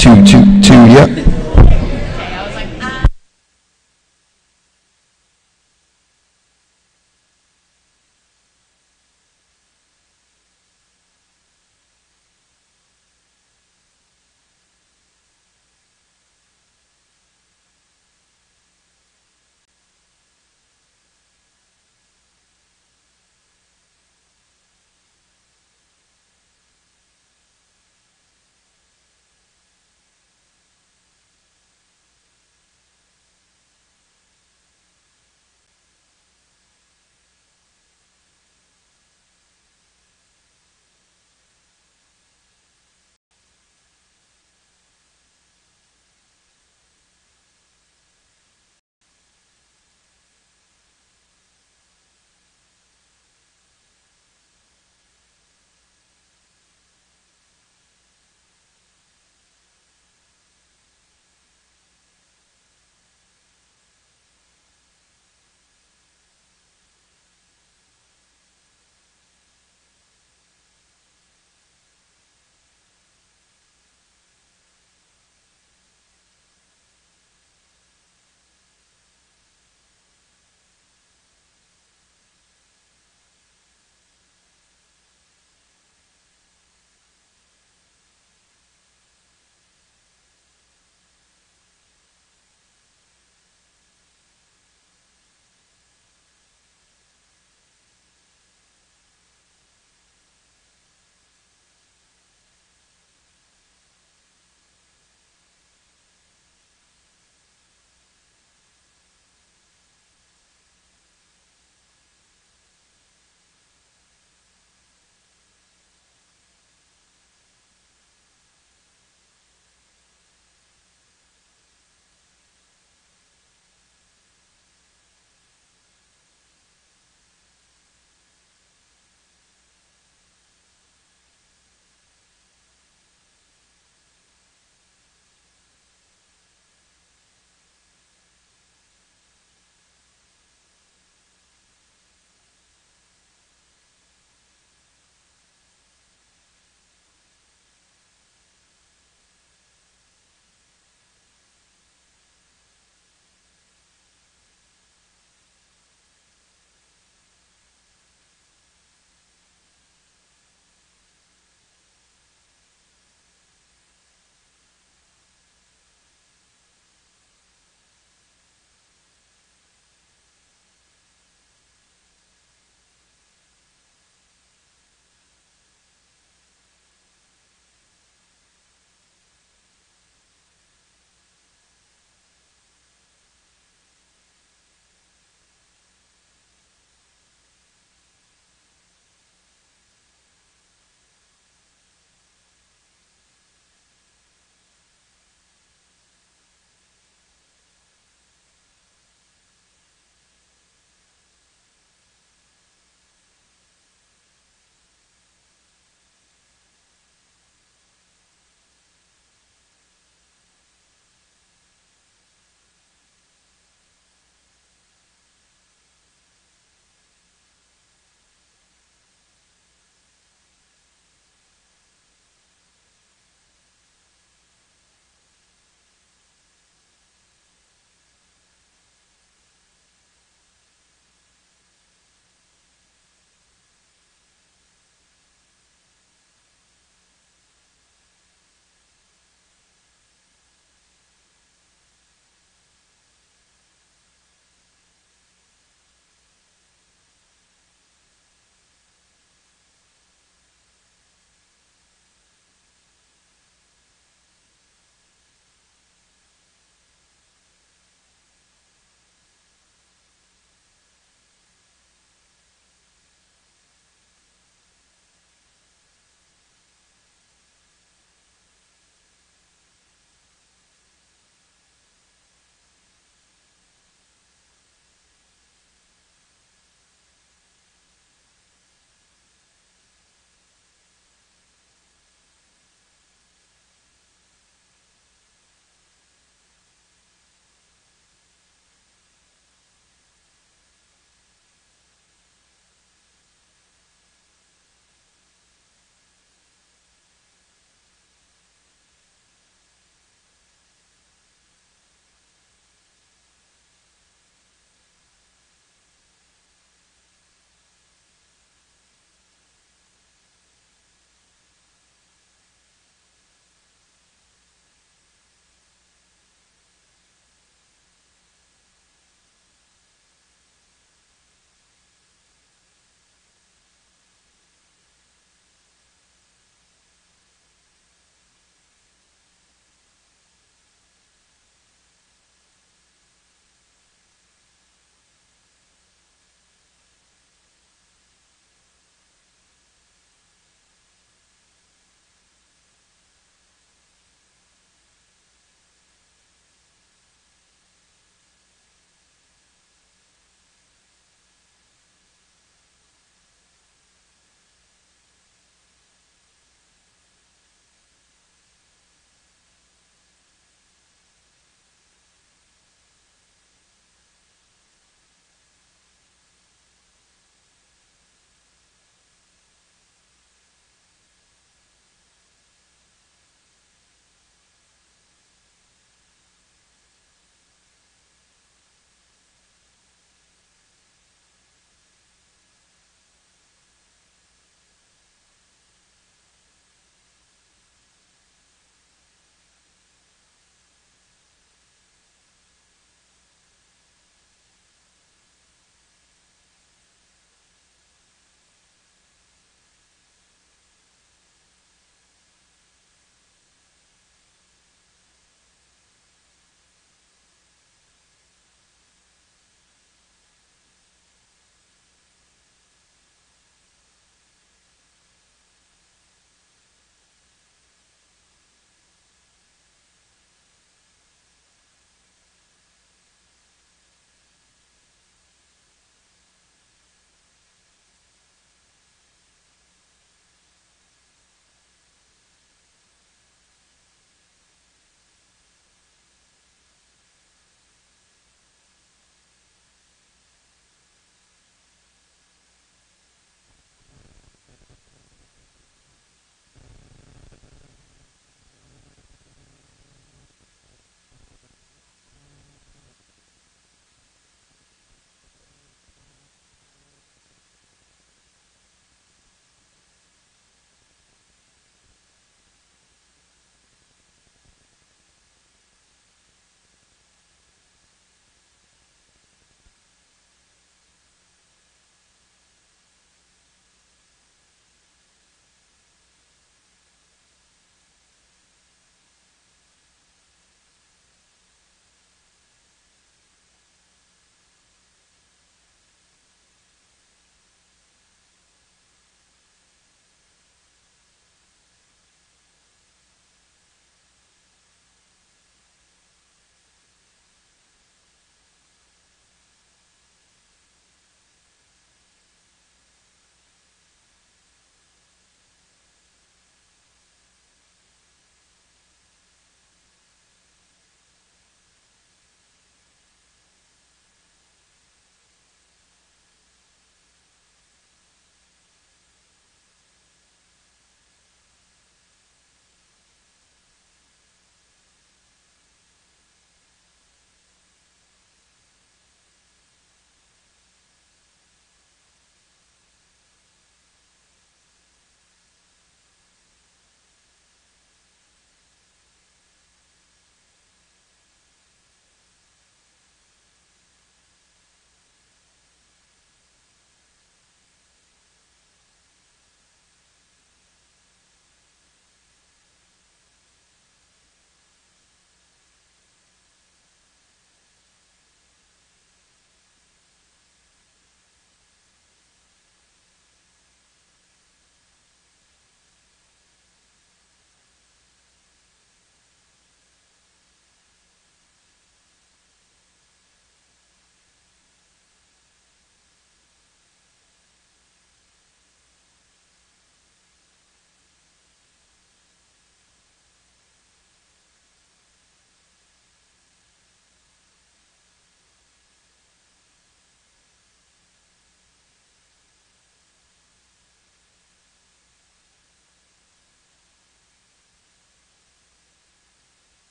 Two, yep.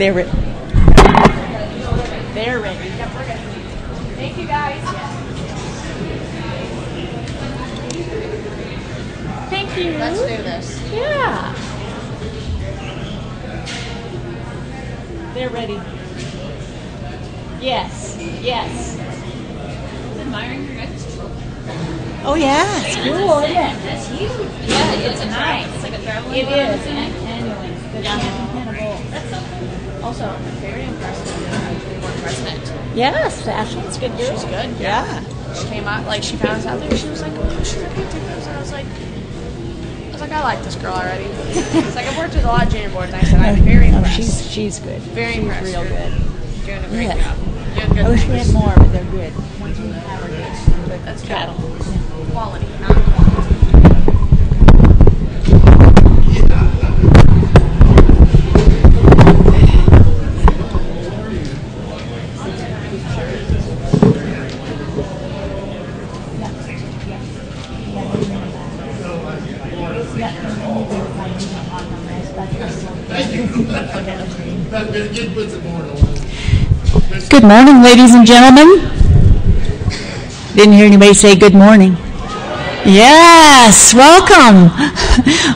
They're ready. They're ready. Thank you, guys. Thank you. Let's do this. Yeah. They're ready. Yes. Yes. Admiring your guys' trophy. Oh yeah, it's cool, isn't it? That's huge. Yeah, it's nice. It's like a traveling. It is, and annually. That's something. Also, I'm very impressed with the board president. Yes, Ashley's good girl. She's good. Yeah. She came out, like, she found us out there. She was like, oh, she's okay too. And I was like, I like this girl already. It's like, I've worked with a lot of junior boards, and I said, I'm very impressed. She's good. Very impressed. Real good. Doing a great Yeah. job. Doing good I wish we things. had more, but they're good. Once we have our days. That's cattle. good. Quality, not quantity. Good morning, ladies and gentlemen. Didn't hear anybody say good morning. Yes, welcome.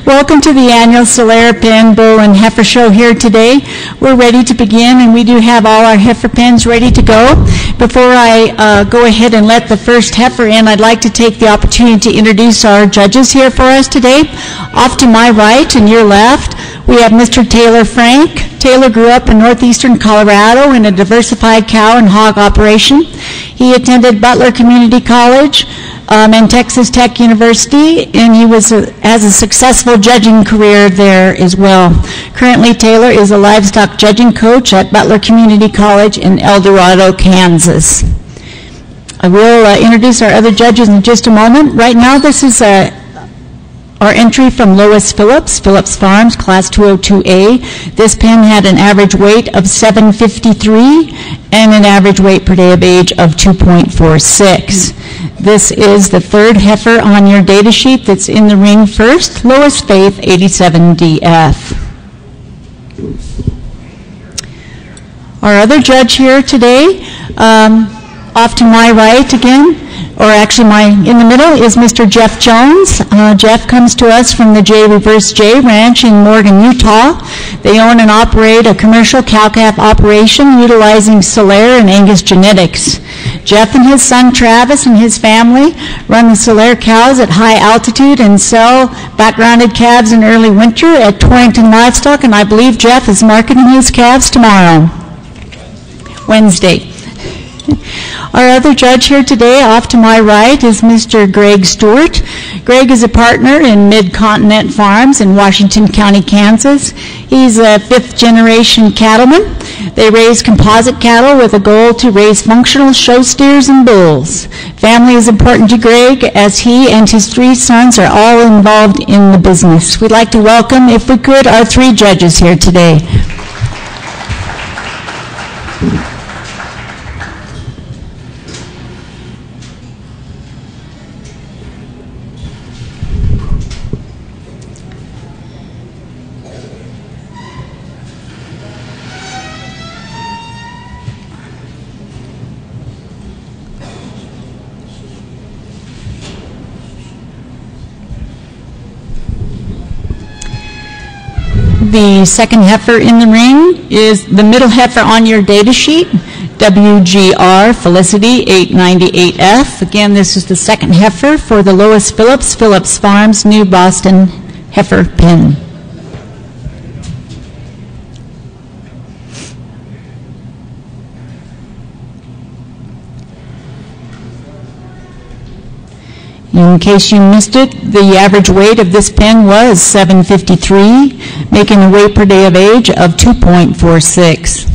Welcome to the annual Solera Pen, Bull, and Heifer Show here today. We're ready to begin, and we do have all our heifer pens ready to go. Before I go ahead and let the first heifer in, I'd like to take the opportunity to introduce our judges here for us today. Off to my right and your left, we have Mr. Taylor Frank. Taylor grew up in northeastern Colorado in a diversified cow and hog operation. He attended Butler Community College and Texas Tech University, and he has a successful judging career there as well. Currently, Taylor is a livestock judging coach at Butler Community College in El Dorado, Kansas. I will introduce our other judges in just a moment. Right now, this is our entry from Lois Phillips Farms, Class 202A. This pen had an average weight of 753 and an average weight per day of age of 2.46. This is the third heifer on your data sheet that's in the ring first, Lois Faith, 87DF. Our other judge here today, off to my right again, or actually in the middle is Mr. Jeff Jones. Jeff comes to us from the J Reverse J Ranch in Morgan, Utah. They own and operate a commercial cow-calf operation utilizing Solera and Angus genetics. Jeff and his son Travis and his family run the Solera cows at high altitude and sell backgrounded calves in early winter at Torrington Livestock, and I believe Jeff is marketing his calves tomorrow, Wednesday. Our other judge here today, off to my right, is Mr. Greg Stewart. Greg is a partner in Mid-Continent Farms in Washington County, Kansas. He's a fifth-generation cattleman. They raise composite cattle with a goal to raise functional show steers and bulls. Family is important to Greg, as he and his three sons are all involved in the business. We'd like to welcome, if we could, our three judges here today. The second heifer in the ring is the middle heifer on your data sheet, WGR Felicity 898F. Again, this is the second heifer for the Lois Phillips Farms New Boston heifer pen. In case you missed it, the average weight of this pen was 753, making a weight per day of age of 2.46.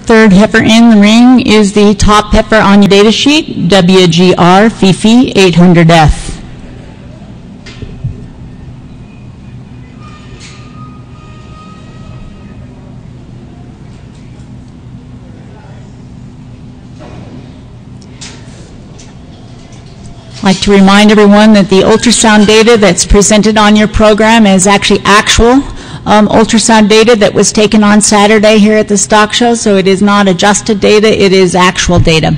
Third third heifer in the ring is the top heifer on your data sheet, WGR Fifi 800F. I'd like to remind everyone that the ultrasound data that's presented on your program is actually actual ultrasound data that was taken on Saturday here at the stock show, so it is not adjusted data, it is actual data.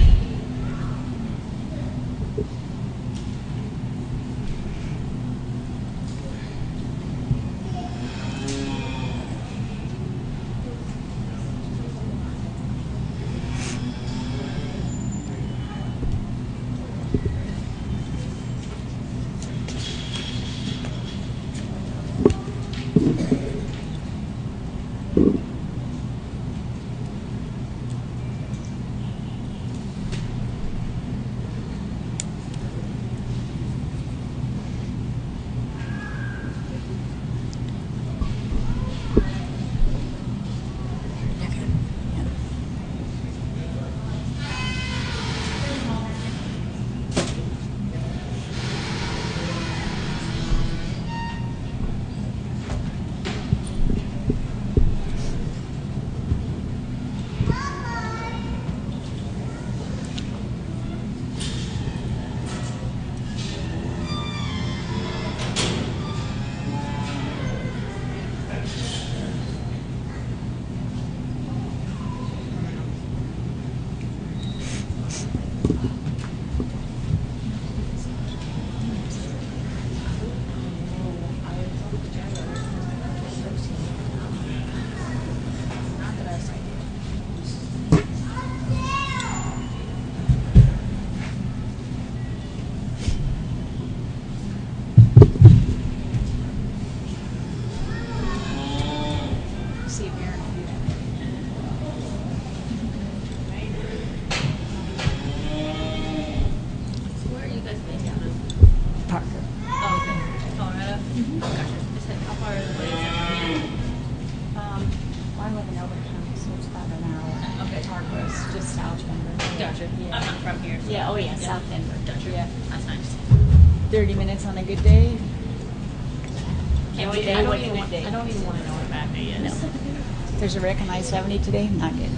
Gotcha. Yeah. I'm not from here. So Yeah, oh yeah, South Denver. Gotcha. Yeah. That's nice. 30 minutes on a good day. Can't wait. I don't even want to know what a bad day is. No. There's a recognized 70 today. Not good.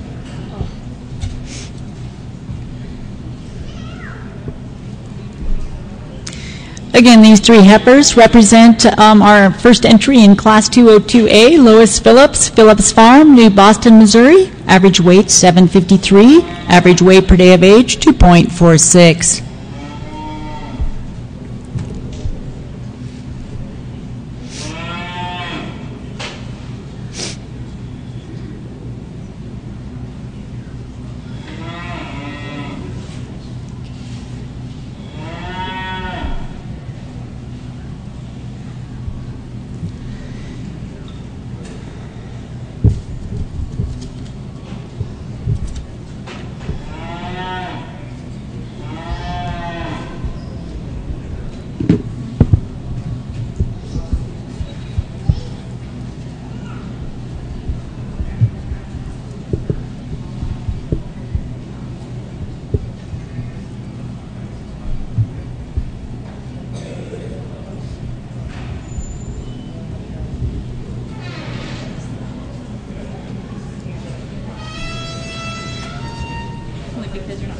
Again, these three heifers represent our first entry in Class 202A, Lois Phillips, Phillips Farm, New Boston, Missouri. Average weight 753, average weight per day of age 2.46. Because you're not.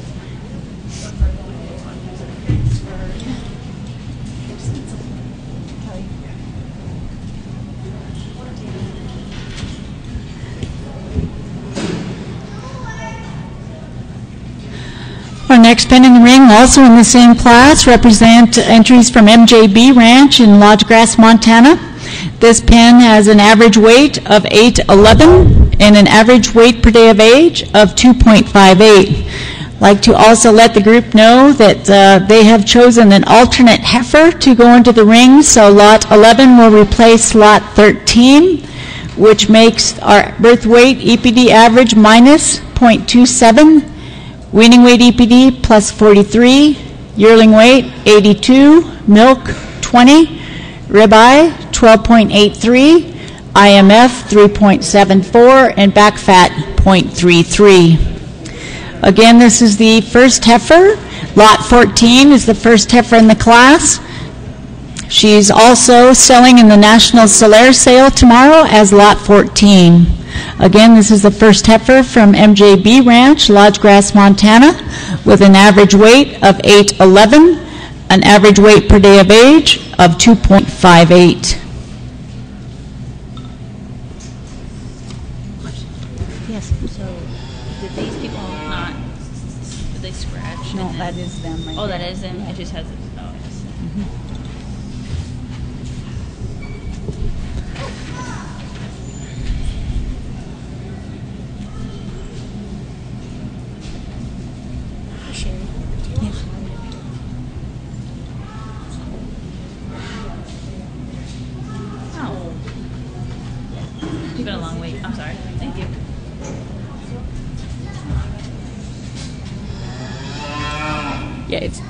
Our next pen in the ring, also in the same class, represent entries from MJB Ranch in Lodge Grass, Montana. This pen has an average weight of 811 and an average weight per day of age of 2.58. I'd like to also let the group know that they have chosen an alternate heifer to go into the ring, so lot 11 will replace lot 13, which makes our birth weight EPD average minus 0.27, weaning weight EPD plus 43, yearling weight 82, milk 20, ribeye 12.83, IMF 3.74, and back fat 0.33. Again, this is the first heifer. Lot 14 is the first heifer in the class. She's also selling in the National Solaire Sale tomorrow as Lot 14. Again, this is the first heifer from MJB Ranch, Lodge Grass, Montana, with an average weight of 811, an average weight per day of age of 2.58. Yes. So, did these people not, did they scratch? No, that is them right Oh, there. that is them? It just has, oh, yes. Oh. It's been a long week. I'm sorry. Thank you. Yeah, it's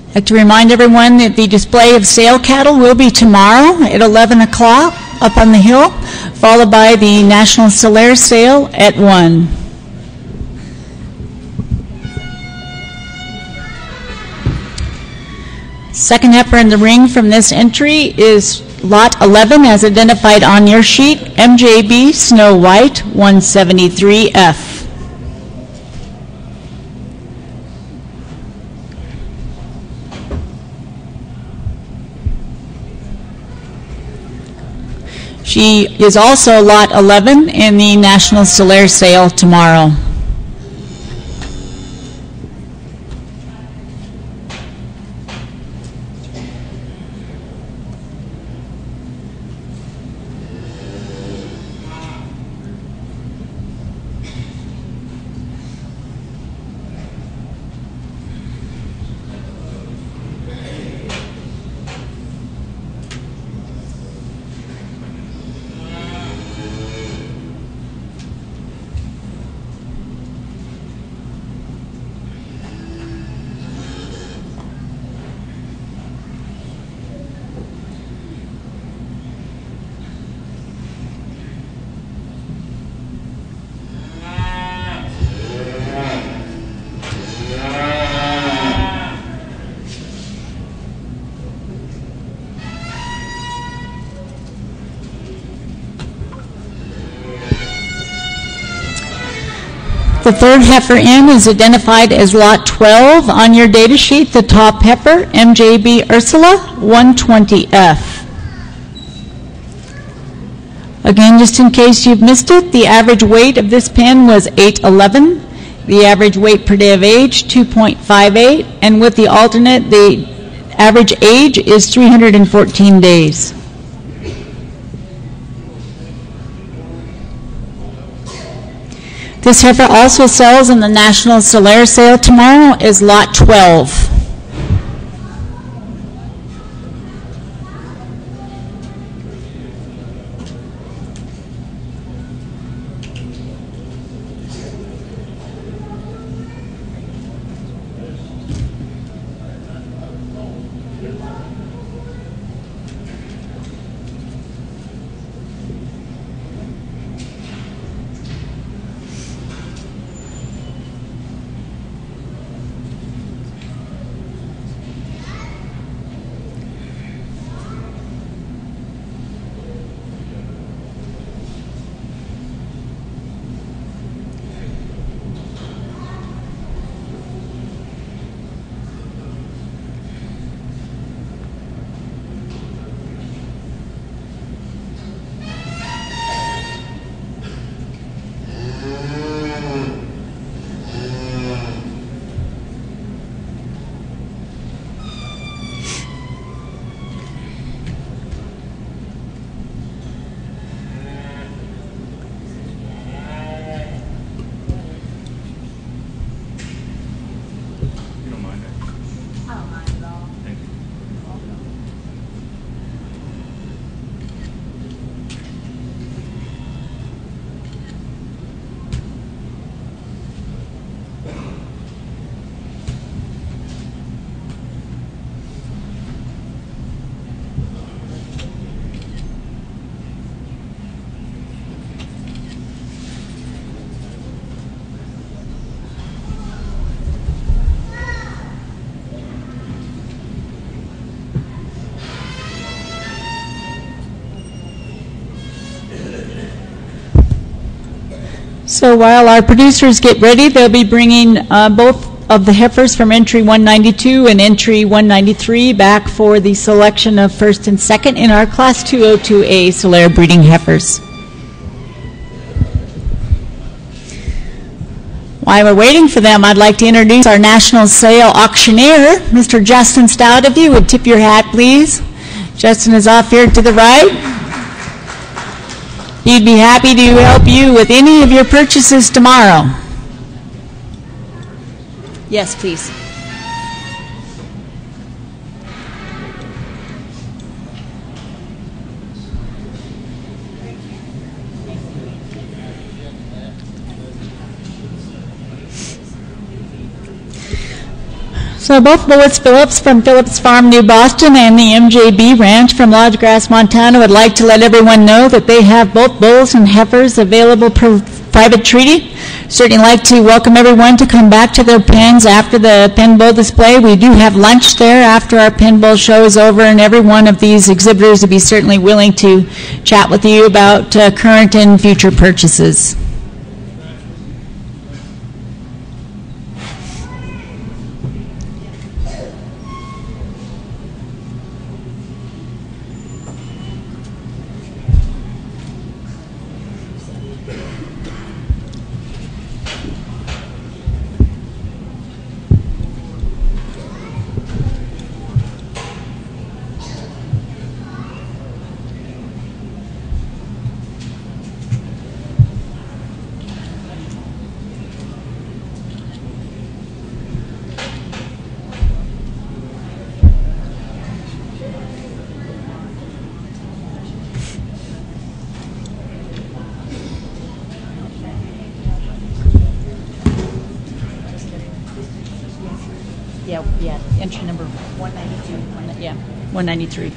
I'd like to remind everyone that the display of sale cattle will be tomorrow at 11 o'clock up on the hill, followed by the National Solaire Sale at 1. Second heifer in the ring from this entry is Lot 11, as identified on your sheet, MJB Snow White 173F. She is also Lot 11 in the National Solaire Sale tomorrow. The third heifer in is identified as Lot 12 on your data sheet, the top heifer, MJB Ursula 120F. Again, just in case you've missed it, the average weight of this pen was 811, the average weight per day of age 2.58, and with the alternate, the average age is 314 days. This heifer also sells in the National Solaire Sale tomorrow as Lot 12. So while our producers get ready, they'll be bringing both of the heifers from entry 192 and entry 193 back for the selection of first and second in our Class 202A Solera breeding heifers. While we're waiting for them, I'd like to introduce our national sale auctioneer, Mr. Justin Stout. If you would tip your hat, please. Justin is off here to the right. He'd be happy to help you with any of your purchases tomorrow. Yes, please. So both Bullets Phillips from Phillips Farm, New Boston, and the MJB Ranch from Lodge Grass, Montana would like to let everyone know that they have both bulls and heifers available per private treaty. Certainly like to welcome everyone to come back to their pens after the pen bull display. We do have lunch there after our pen bull show is over, and every one of these exhibitors would be certainly willing to chat with you about current and future purchases. Yeah, entry number 192, yeah, 193.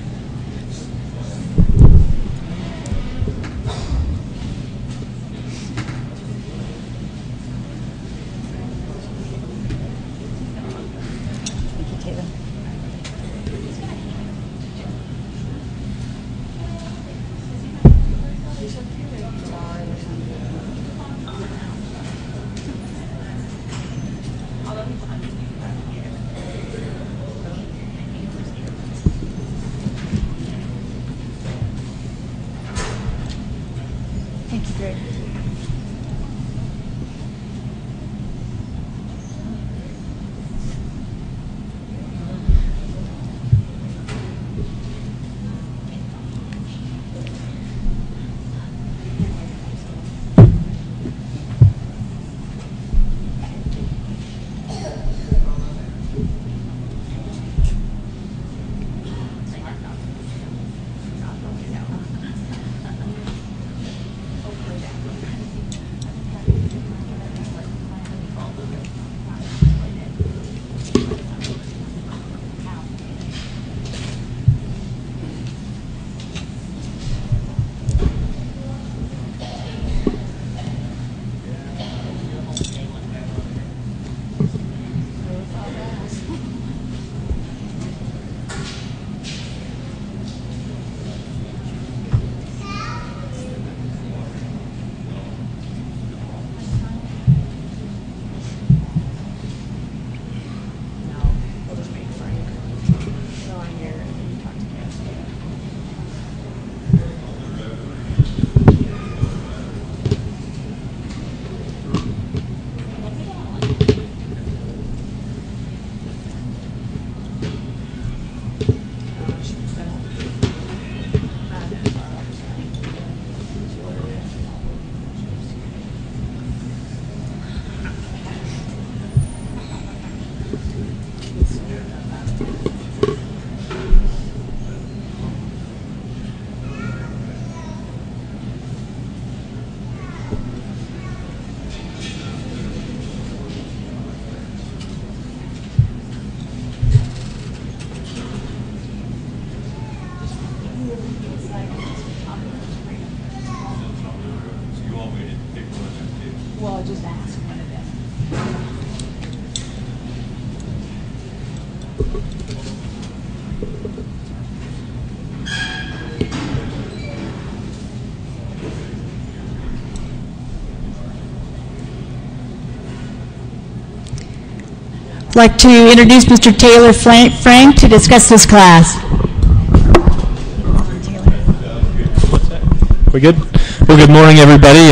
Thank you, Taylor. Thank you, Greg. Well, just ask one of them. like to introduce Mr. Taylor Frank to discuss this class. We good? Well, good morning, everybody.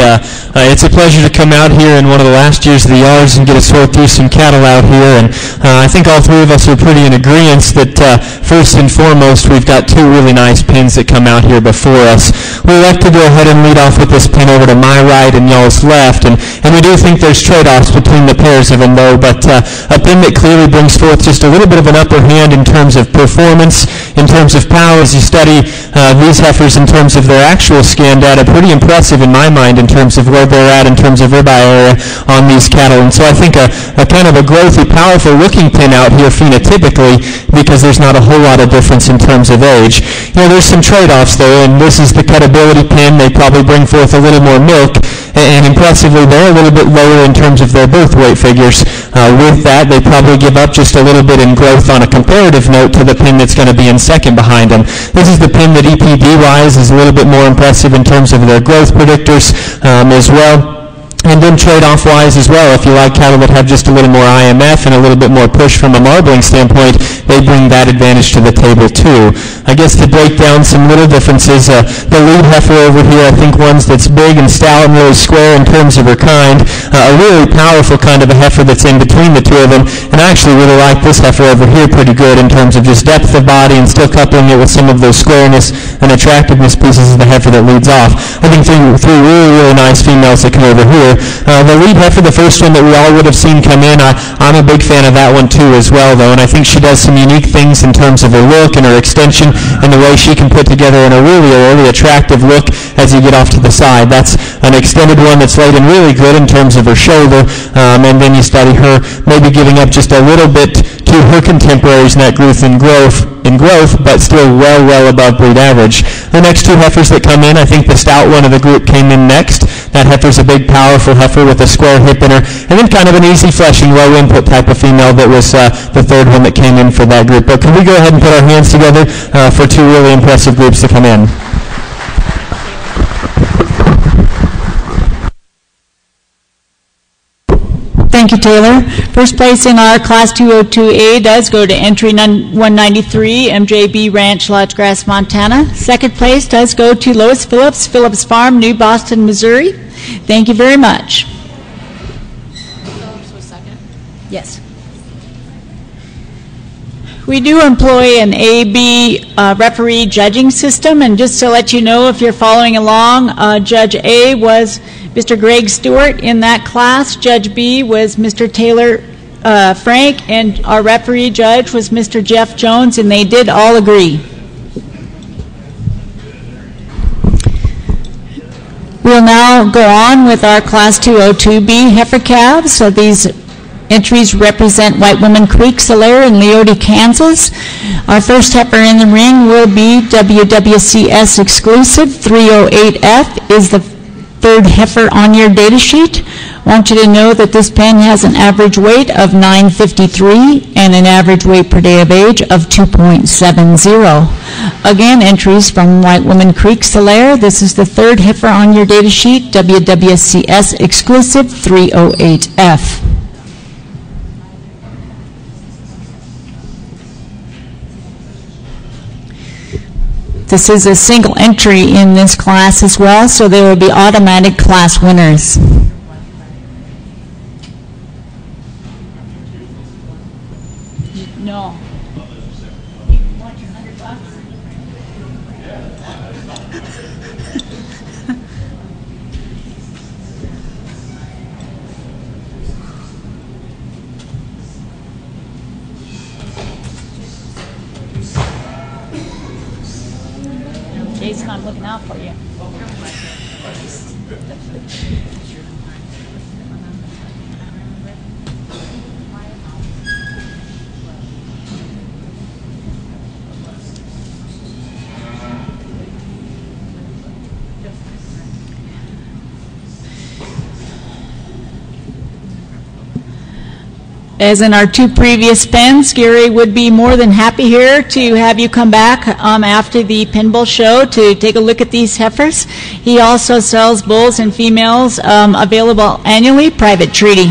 It's a pleasure to come out here in one of the last years of the yards and get to sort through some cattle out here. And I think all three of us are pretty in agreement that first and foremost, we've got two really nice pins that come out here before us. We'd like to go ahead and lead off with this pin over to my right and y'all's left. And we do think there's trade-offs between the pairs of them, though. But a pin that clearly brings forth just a little bit of an upper hand in terms of performance, in terms of power. As you study these heifers in terms of their actual skin data, pretty impressive in my mind in terms of where they're at in terms of ribeye area on these cattle. And so I think a kind of a growthy, powerful looking pin out here phenotypically, because there's not a whole lot of difference in terms of age. You know, there's some trade-offs though, and this is the cutability pin. They probably bring forth a little more milk, and impressively they're a little bit lower in terms of their birth weight figures. With that, they probably give up just a little bit in growth on a comparative note to the pin that's going to be in second behind them. This is the pin that EPD-wise is a little bit more impressive in terms of their growth predictors as well. And then trade-off-wise as well, if you like cattle that have just a little more IMF and a little bit more push from a marbling standpoint, they bring that advantage to the table too. I guess to break down some little differences, the lead heifer over here, I think one's that's big and stout and really square in terms of her kind, a really powerful kind of a heifer that's in between the two of them, and I actually really like this heifer over here pretty good in terms of just depth of body and still coupling it with some of those squareness and attractiveness pieces of the heifer that leads off. I think three really, really nice females that come over here. The lead heifer, the first one that we all would have seen come in, I'm a big fan of that one too as well though, and I think she does some unique things in terms of her look and her extension and the way she can put together a really attractive look as you get off to the side. That's an extended one that's laid in really good in terms of her shoulder, and then you study her maybe giving up just a little bit to her contemporaries in that growth, but still well above breed average. The next two heifers that come in, I think the stout one of the group came in next. That heifer's a big, powerful heifer with a square hip in her, and then kind of an easy fleshing, low input type of female that was the third one that came in for that group. But can we go ahead and put our hands together for two really impressive groups to come in? Thank you, Taylor. First place in our Class 202A does go to entry 193, MJB Ranch, Lodge Grass, Montana. Second place does go to Lois Phillips, Phillips Farm, New Boston, Missouri. Thank you very much. Phillips was second. Yes. We do employ an A-B referee judging system, and just to let you know, if you're following along, Judge A was Mr. Greg Stewart in that class. Judge B was Mr. Taylor Frank, and our referee judge was Mr. Jeff Jones, and they did all agree. We'll now go on with our Class 202B heifer calves. So these entries represent White Woman Creek, Solaire, and Leote, Kansas. Our first heifer in the ring will be WWCS exclusive. 308F is the third heifer on your data sheet. I want you to know that this pen has an average weight of 953 and an average weight per day of age of 2.70. Again, entries from White Woman Creek, Solaire. This is the third heifer on your data sheet, WWCS exclusive 308F. This is a single entry in this class as well, so there will be automatic class winners. No. You want your $100? Jason, I'm looking out for you. As in our two previous pens, Gary would be more than happy here to have you come back after the pinball show to take a look at these heifers. He also sells bulls and females available annually, private treaty.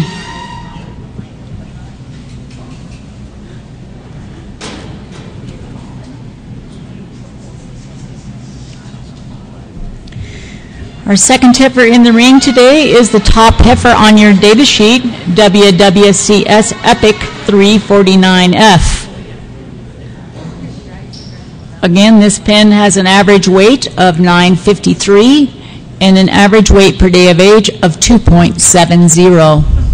Our second heifer in the ring today is the top heifer on your data sheet, NWSS Epic 349F. Again, this pen has an average weight of 953 and an average weight per day of age of 2.70.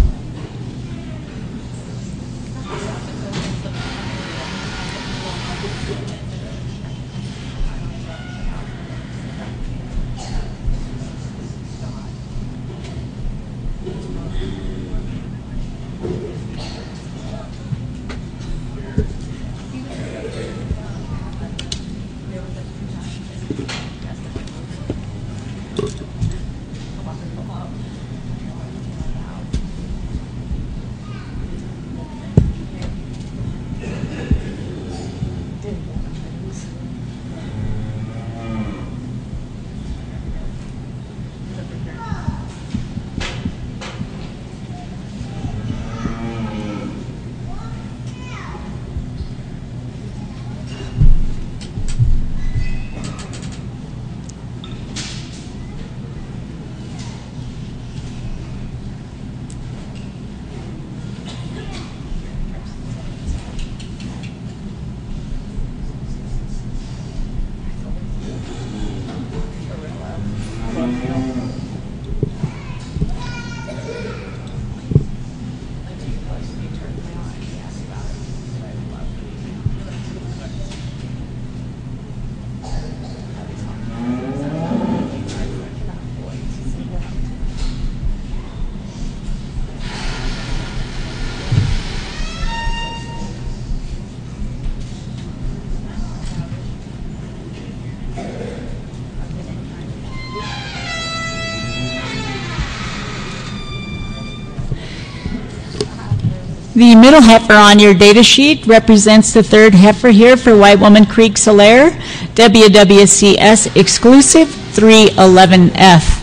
The middle heifer on your data sheet represents the third heifer here for White Woman Creek Solaire, WWCS Exclusive 311F.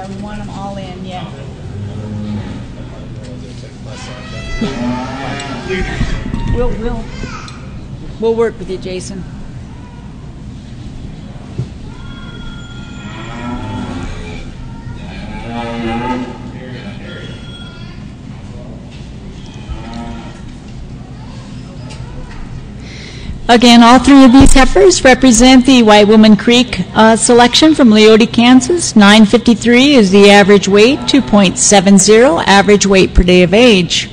We want them all in, yeah. We'll work with you, Jason. Again, all three of these heifers represent the White Woman Creek selection from Leote, Kansas. 953 is the average weight, 2.70 average weight per day of age.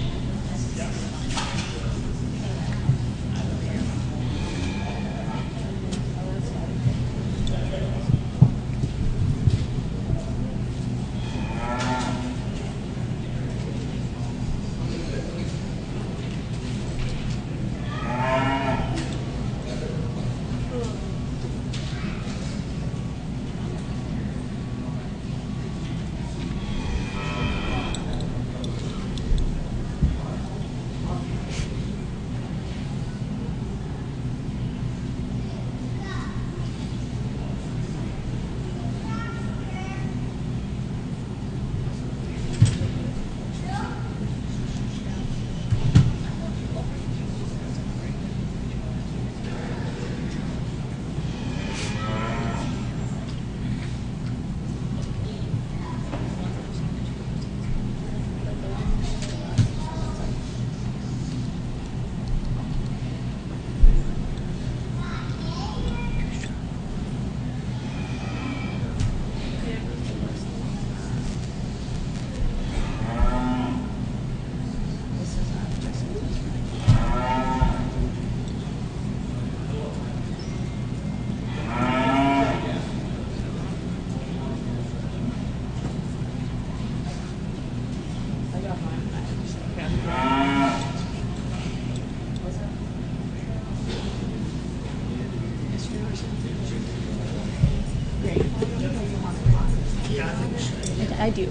I do.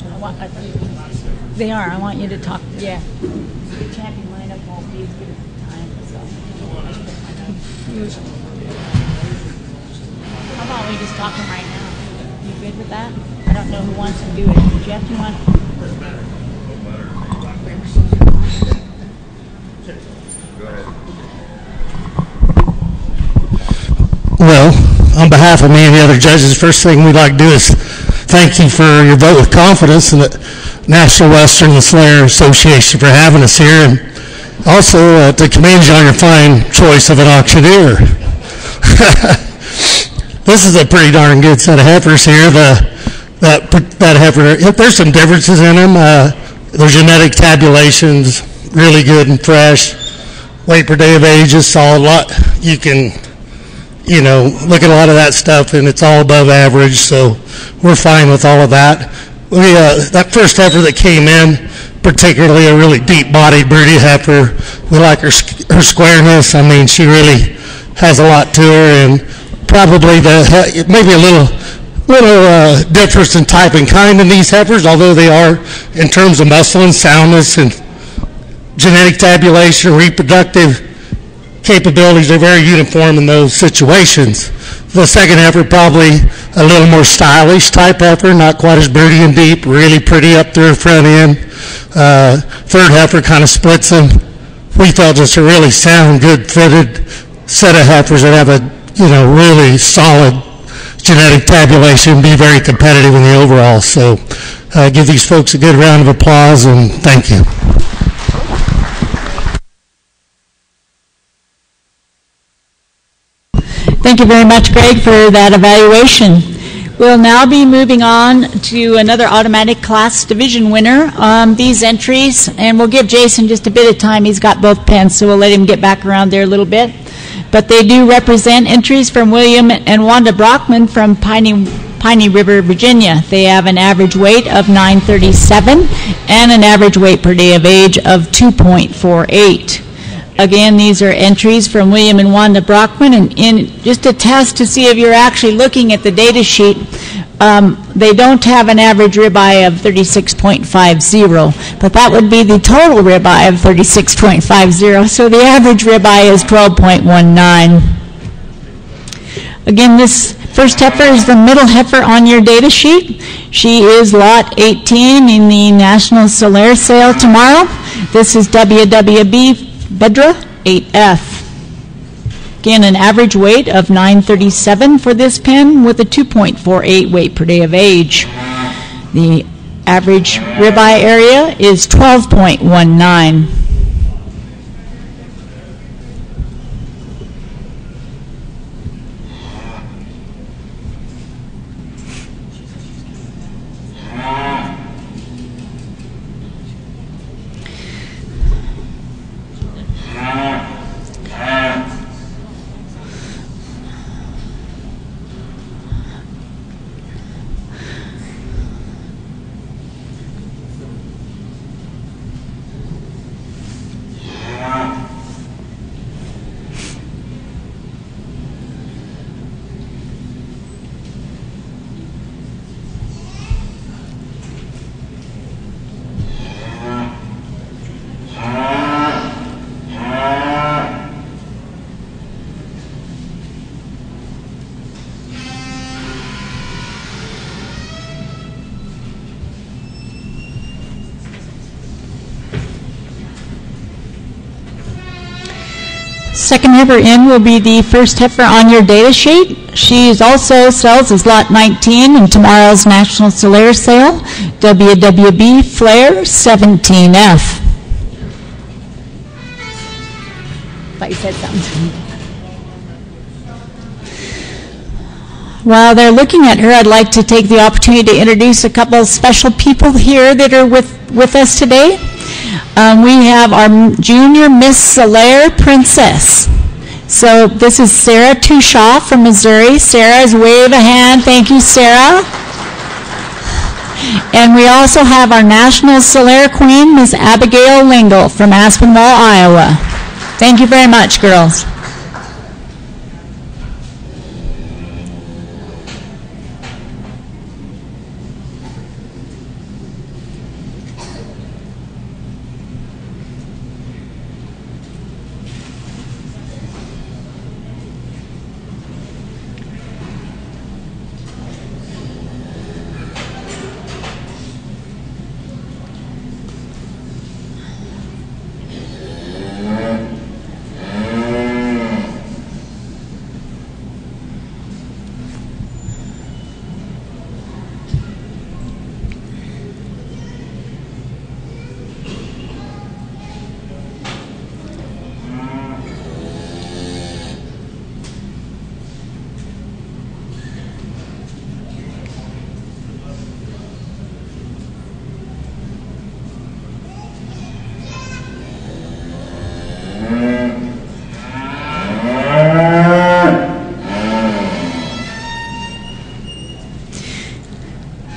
They are. I want you to talk. Yeah. The champion lineup won't be as good as the time. So. How about we just talk them right now? You good with that? I don't know who wants to do it. Jeff, you want? Well, on behalf of me and the other judges, the first thing we'd like to do is thank you for your vote of confidence in the National Western and Slayer Association for having us here, and also to commend you on your fine choice of an auctioneer. This is a pretty darn good set of heifers here. That heifer, there's some differences in them. Their genetic tabulation's really good and fresh. Weight per day of age is solid. You can, look at a lot of that stuff, and it's all above average, so we're fine with all of that. That first heifer that came in, particularly a really deep-bodied broody heifer, we like her squareness. I mean, she really has a lot to her, and probably maybe a little difference in type and kind in these heifers, although they are, in terms of muscle and soundness and genetic tabulation, reproductive capabilities, are very uniform in those situations. The second heifer, probably a little more stylish type heifer, not quite as broody and deep, really pretty up through her front end. Third heifer kind of splits them. We felt just a really sound, good fitted set of heifers that have a really solid genetic tabulation, be very competitive in the overall. So give these folks a good round of applause, and thank you. Thank you very much, Greg, for that evaluation. We'll now be moving on to another automatic class division winner. These entries, and we'll give Jason just a bit of time. He's got both pens, so we'll let him get back around there a little bit. But they do represent entries from William and Wanda Brockman from Piney River, Virginia. They have an average weight of 937 and an average weight per day of age of 2.48. Again, these are entries from William and Wanda Brockman, and just a test to see if you're actually looking at the data sheet, they don't have an average ribeye of 36.50, but that would be the total ribeye of 36.50, so the average ribeye is 12.19. Again, this first heifer is the middle heifer on your data sheet. She is lot 18 in the National Solaire sale tomorrow. This is WWB Bedra 8F. Again, an average weight of 937 for this pen with a 2.48 weight per day of age. The average ribeye area is 12.19. Second heifer in will be the first heifer on your data sheet. She also sells as lot 19 in tomorrow's National Solaire sale, WWB Flare 17F. Thought you said something. While they're looking at her, I'd like to take the opportunity to introduce a couple of special people here that are with us today. We have our junior Miss Solaire Princess. So this is Sarah Tushaw from Missouri. Sarah's wave a hand. Thank you, Sarah. And we also have our National Solaire Queen, Miss Abigail Lingle from Aspinwall, Iowa. Thank you very much, girls.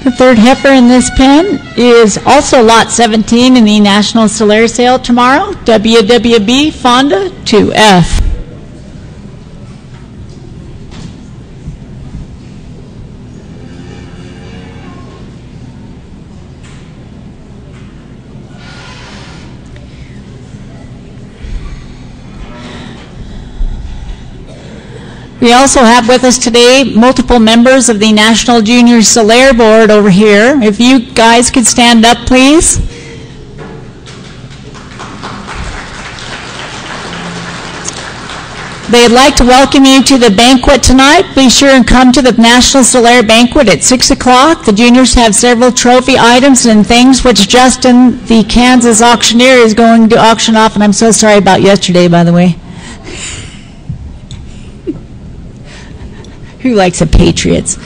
The third heifer in this pen is also lot 17 in the National Solaire Sale tomorrow, WWB Fonda 2F. We also have with us today multiple members of the National Junior Solaire Board over here. If you guys could stand up, please. They'd like to welcome you to the banquet tonight. Be sure and come to the National Solaire Banquet at 6 o'clock. The juniors have several trophy items and things which Justin, the Kansas auctioneer, is going to auction off, and I'm so sorry about yesterday, by the way. Who likes the Patriots?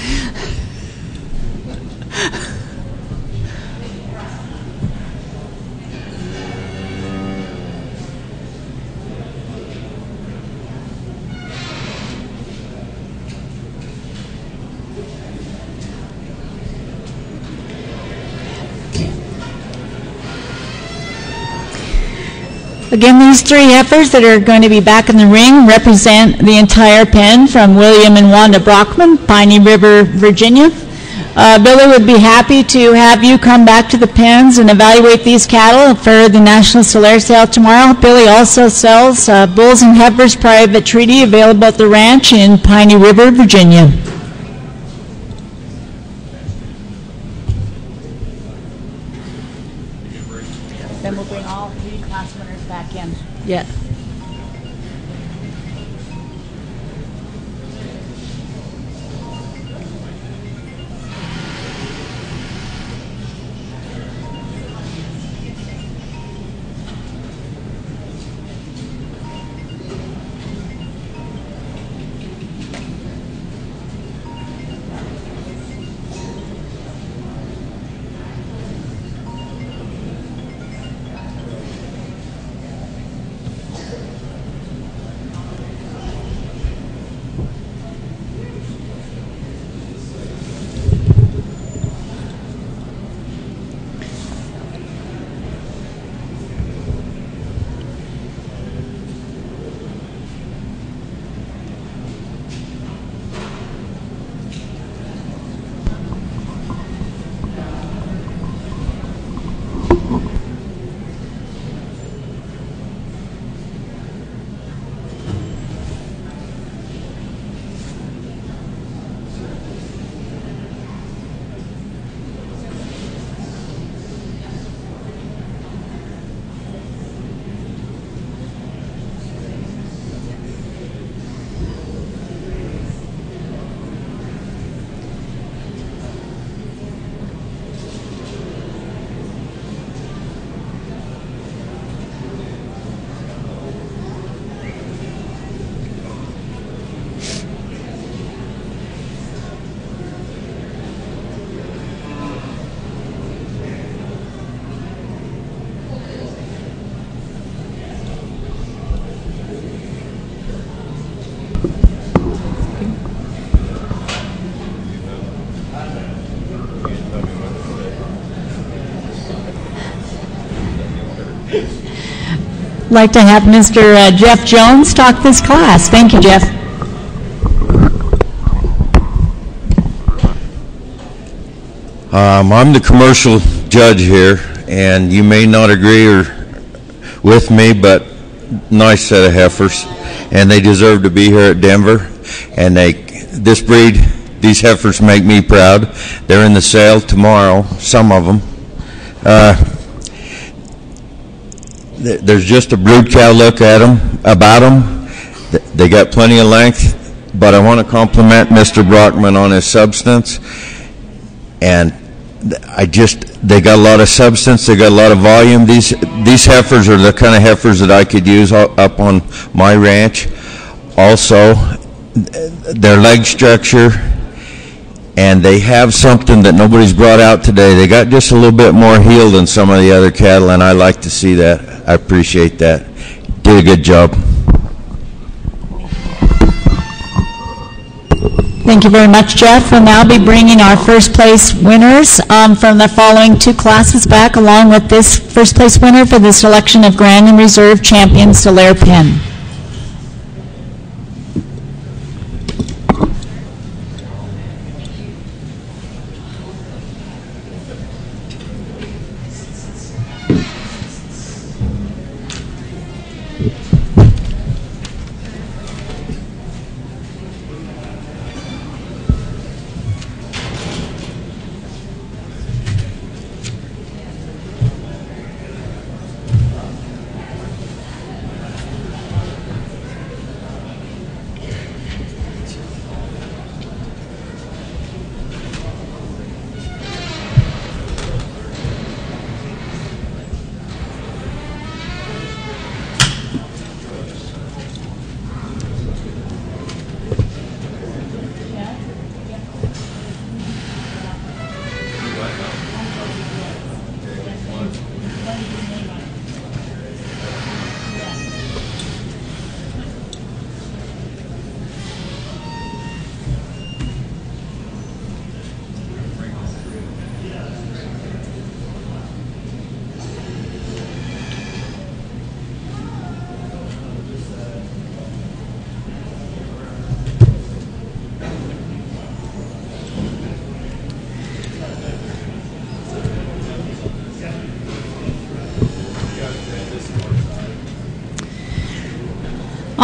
Again, these three heifers that are going to be back in the ring represent the entire pen from William and Wanda Brockman, Piney River, Virginia. Billy would be happy to have you come back to the pens and evaluate these cattle for the National Solaire Sale tomorrow. Billy also sells bulls and heifers private treaty available at the ranch in Piney River, Virginia. Then we'll bring all three class winners back in. Yeah. Like to have Mr. Jeff Jones talk this class. Thank you, Jeff. I'm the commercial judge here, and you may not agree with me, but nice set of heifers, and they deserve to be here at Denver. And this breed, these heifers make me proud. They're in the sale tomorrow, some of them. There's just a brood cow look at them, about them. They got plenty of length, but I want to compliment Mr. Brockman on his substance. And they got a lot of substance, they got a lot of volume. These heifers are the kind of heifers that I could use up on my ranch. Also, their leg structure, and they have something that nobody's brought out today. They got just a little bit more heel than some of the other cattle, and I like to see that. I appreciate that. Did a good job. Thank you very much, Jeff. We'll now be bringing our first place winners from the following two classes back, along with this first place winner for the selection of Grand and Reserve Champion Solaire Pen.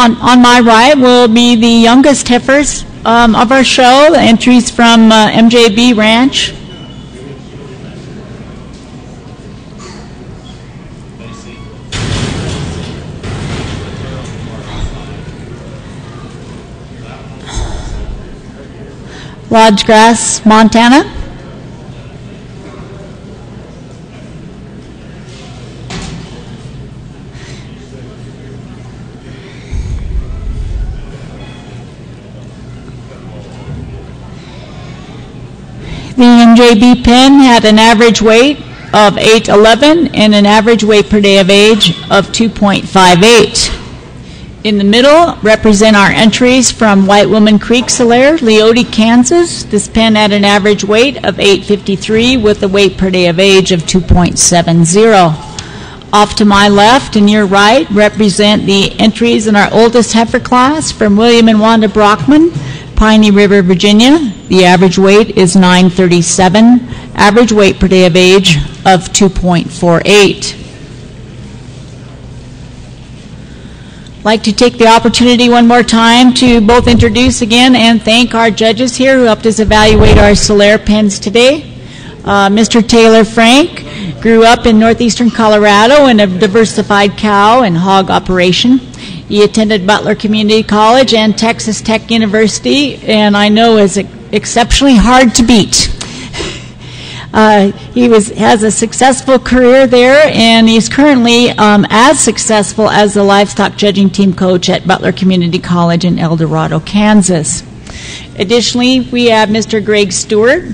On my right will be the youngest heifers of our show, the entries from MJB Ranch. Lodgegrass, Montana. The NJB pen had an average weight of 811 and an average weight per day of age of 2.58. In the middle represent our entries from White Woman Creek Solaire, Leoti, Kansas. This pen had an average weight of 853 with a weight per day of age of 2.70. Off to my left and your right represent the entries in our oldest heifer class from William and Wanda Brockman, Piney River, Virginia. The average weight is 937, average weight per day of age of 2.48. I'd like to take the opportunity one more time to both introduce again and thank our judges here who helped us evaluate our Solaire pens today. Mr. Taylor Frank grew up in northeastern Colorado in a diversified cow and hog operation. He attended Butler Community College and Texas Tech University, and I know is exceptionally hard to beat. He has a successful career there, and he's currently as successful as the livestock judging team coach at Butler Community College in El Dorado, Kansas. Additionally, we have Mr. Greg Stewart.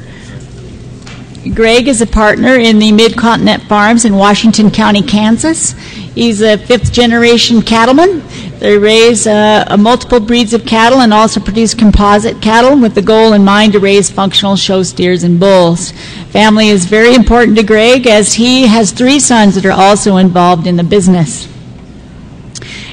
Greg is a partner in the Mid-Continent Farms in Washington County, Kansas. He's a fifth-generation cattleman. They raise multiple breeds of cattle and also produce composite cattle with the goal in mind to raise functional show steers and bulls. Family is very important to Greg as he has 3 sons that are also involved in the business.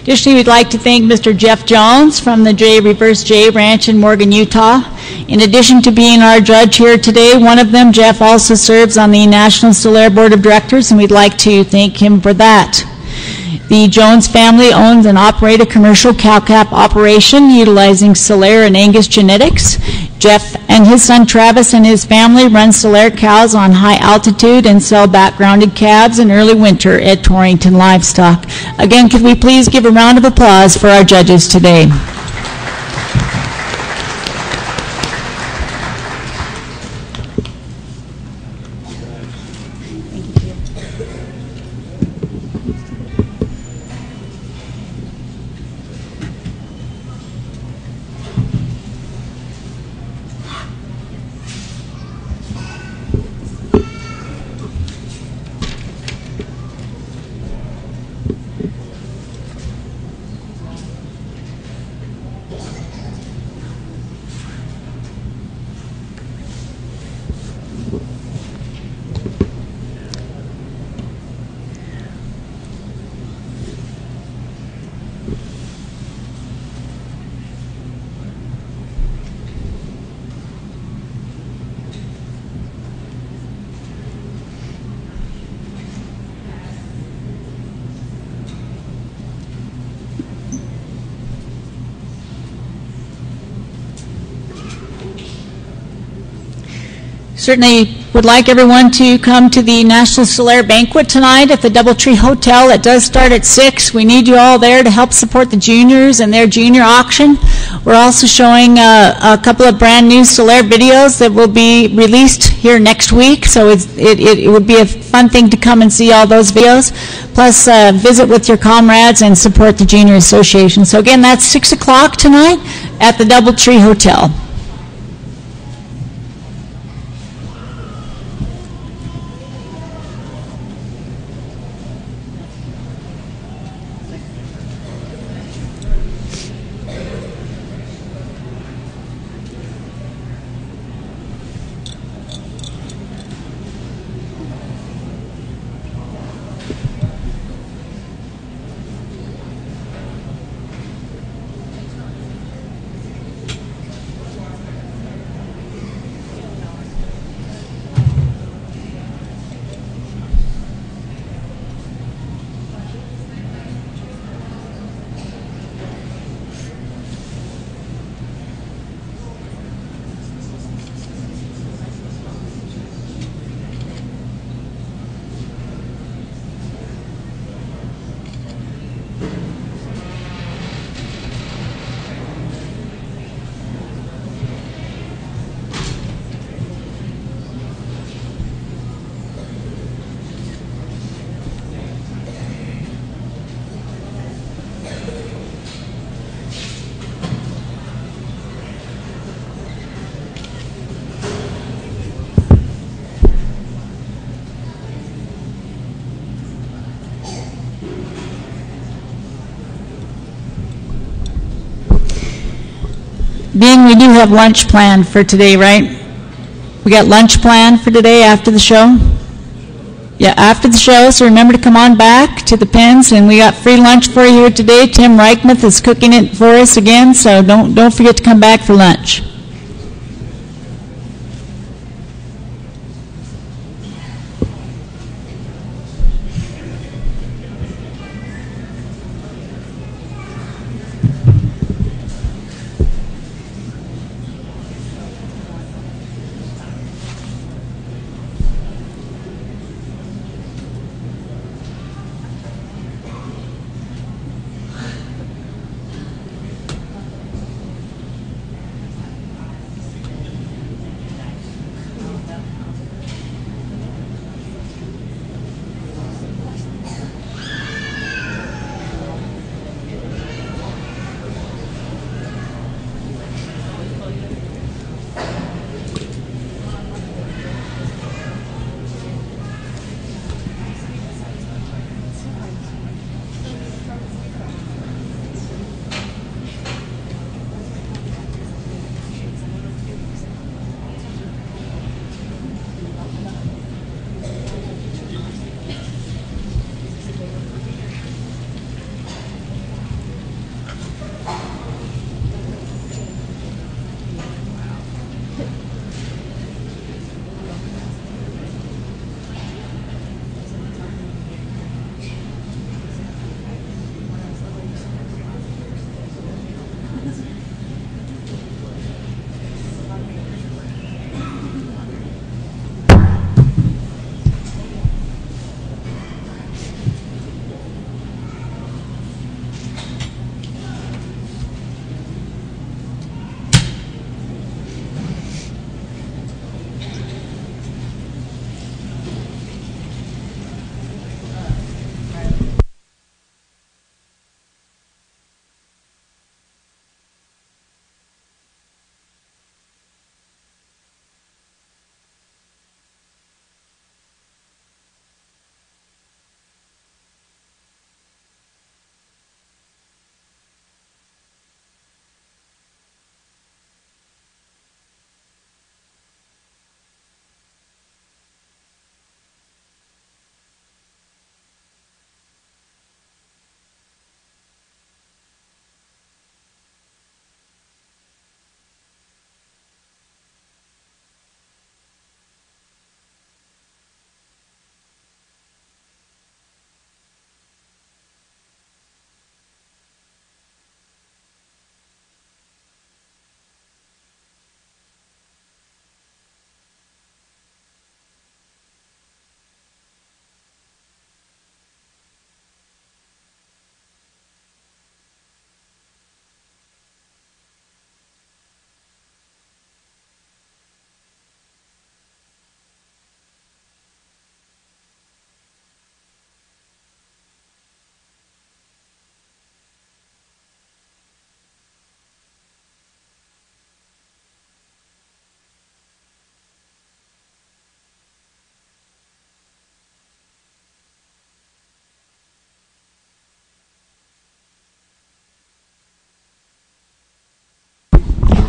Additionally, we'd like to thank Mr. Jeff Jones from the Reverse J Ranch in Morgan, Utah. In addition to being our judge here today, one of them, Jeff, also serves on the National Solaire Board of Directors, and we'd like to thank him for that. The Jones family owns and operates a commercial cow-calf operation utilizing Solaire and Angus genetics. Jeff and his son Travis and his family run Solaire cows on high altitude and sell backgrounded calves in early winter at Torrington Livestock. Again, could we please give a round of applause for our judges today? Certainly would like everyone to come to the National Solaire Banquet tonight at the Doubletree Hotel. It does start at 6. We need you all there to help support the juniors and their junior auction. We're also showing a couple of brand new Solaire videos that will be released here next week, so it would be a fun thing to come and see all those videos, plus visit with your comrades and support the Junior Association. So again, that's 6 o'clock tonight at the Doubletree Hotel. Being we do have lunch planned for today, right? We got lunch planned for today after the show? Yeah, after the show, so remember to come on back to the pens, and we got free lunch for you here today. Tim Reichmuth is cooking it for us again, so don't forget to come back for lunch.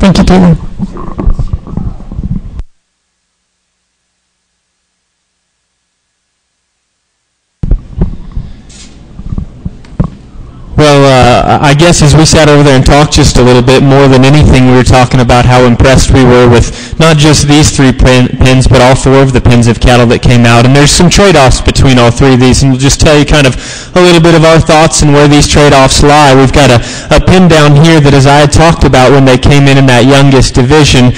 Thank you, Taylor. Well, I guess as we sat over there and talked just a little bit, more than anything, we were talking about how impressed we were with not just these 3 pins, but all 4 of the pins of cattle that came out. And there's some trade-offs between all 3 of these, and we'll just tell you kind of a little bit of our thoughts and where these trade-offs lie. We've got a pin down here that, as I had talked about when they came in that youngest division,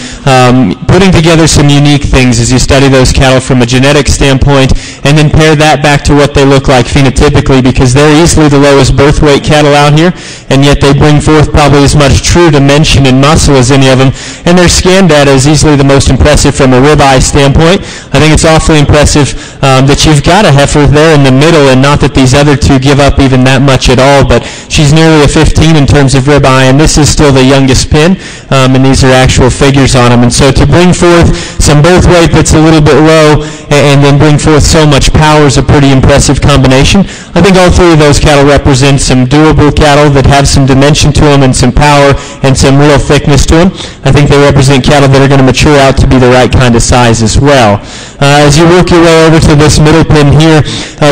putting together some unique things as you study those cattle from a genetic standpoint, and then pair that back to what they look like phenotypically, because they're easily the lowest birth weight cattle out here, and yet they bring forth probably as much true dimension and muscle as any of them, and their scan data is easily the most impressive from a ribeye standpoint. I think it's awfully impressive that you've got a heifer there in the middle, and not that these other 2 give up even that much at all, but she's nearly a 15 in terms of ribeye, and this is still the youngest pin, and these are actual figures on them. And so to bring forth some birth weight that's a little bit low and then bring forth so much power is a pretty impressive combination. I think all 3 of those cattle represent some doable cattle that have some dimension to them and some power and some real thickness to them. I think they represent cattle that are going to mature out to be the right kind of size as well. As you work your way over to this middle pin here,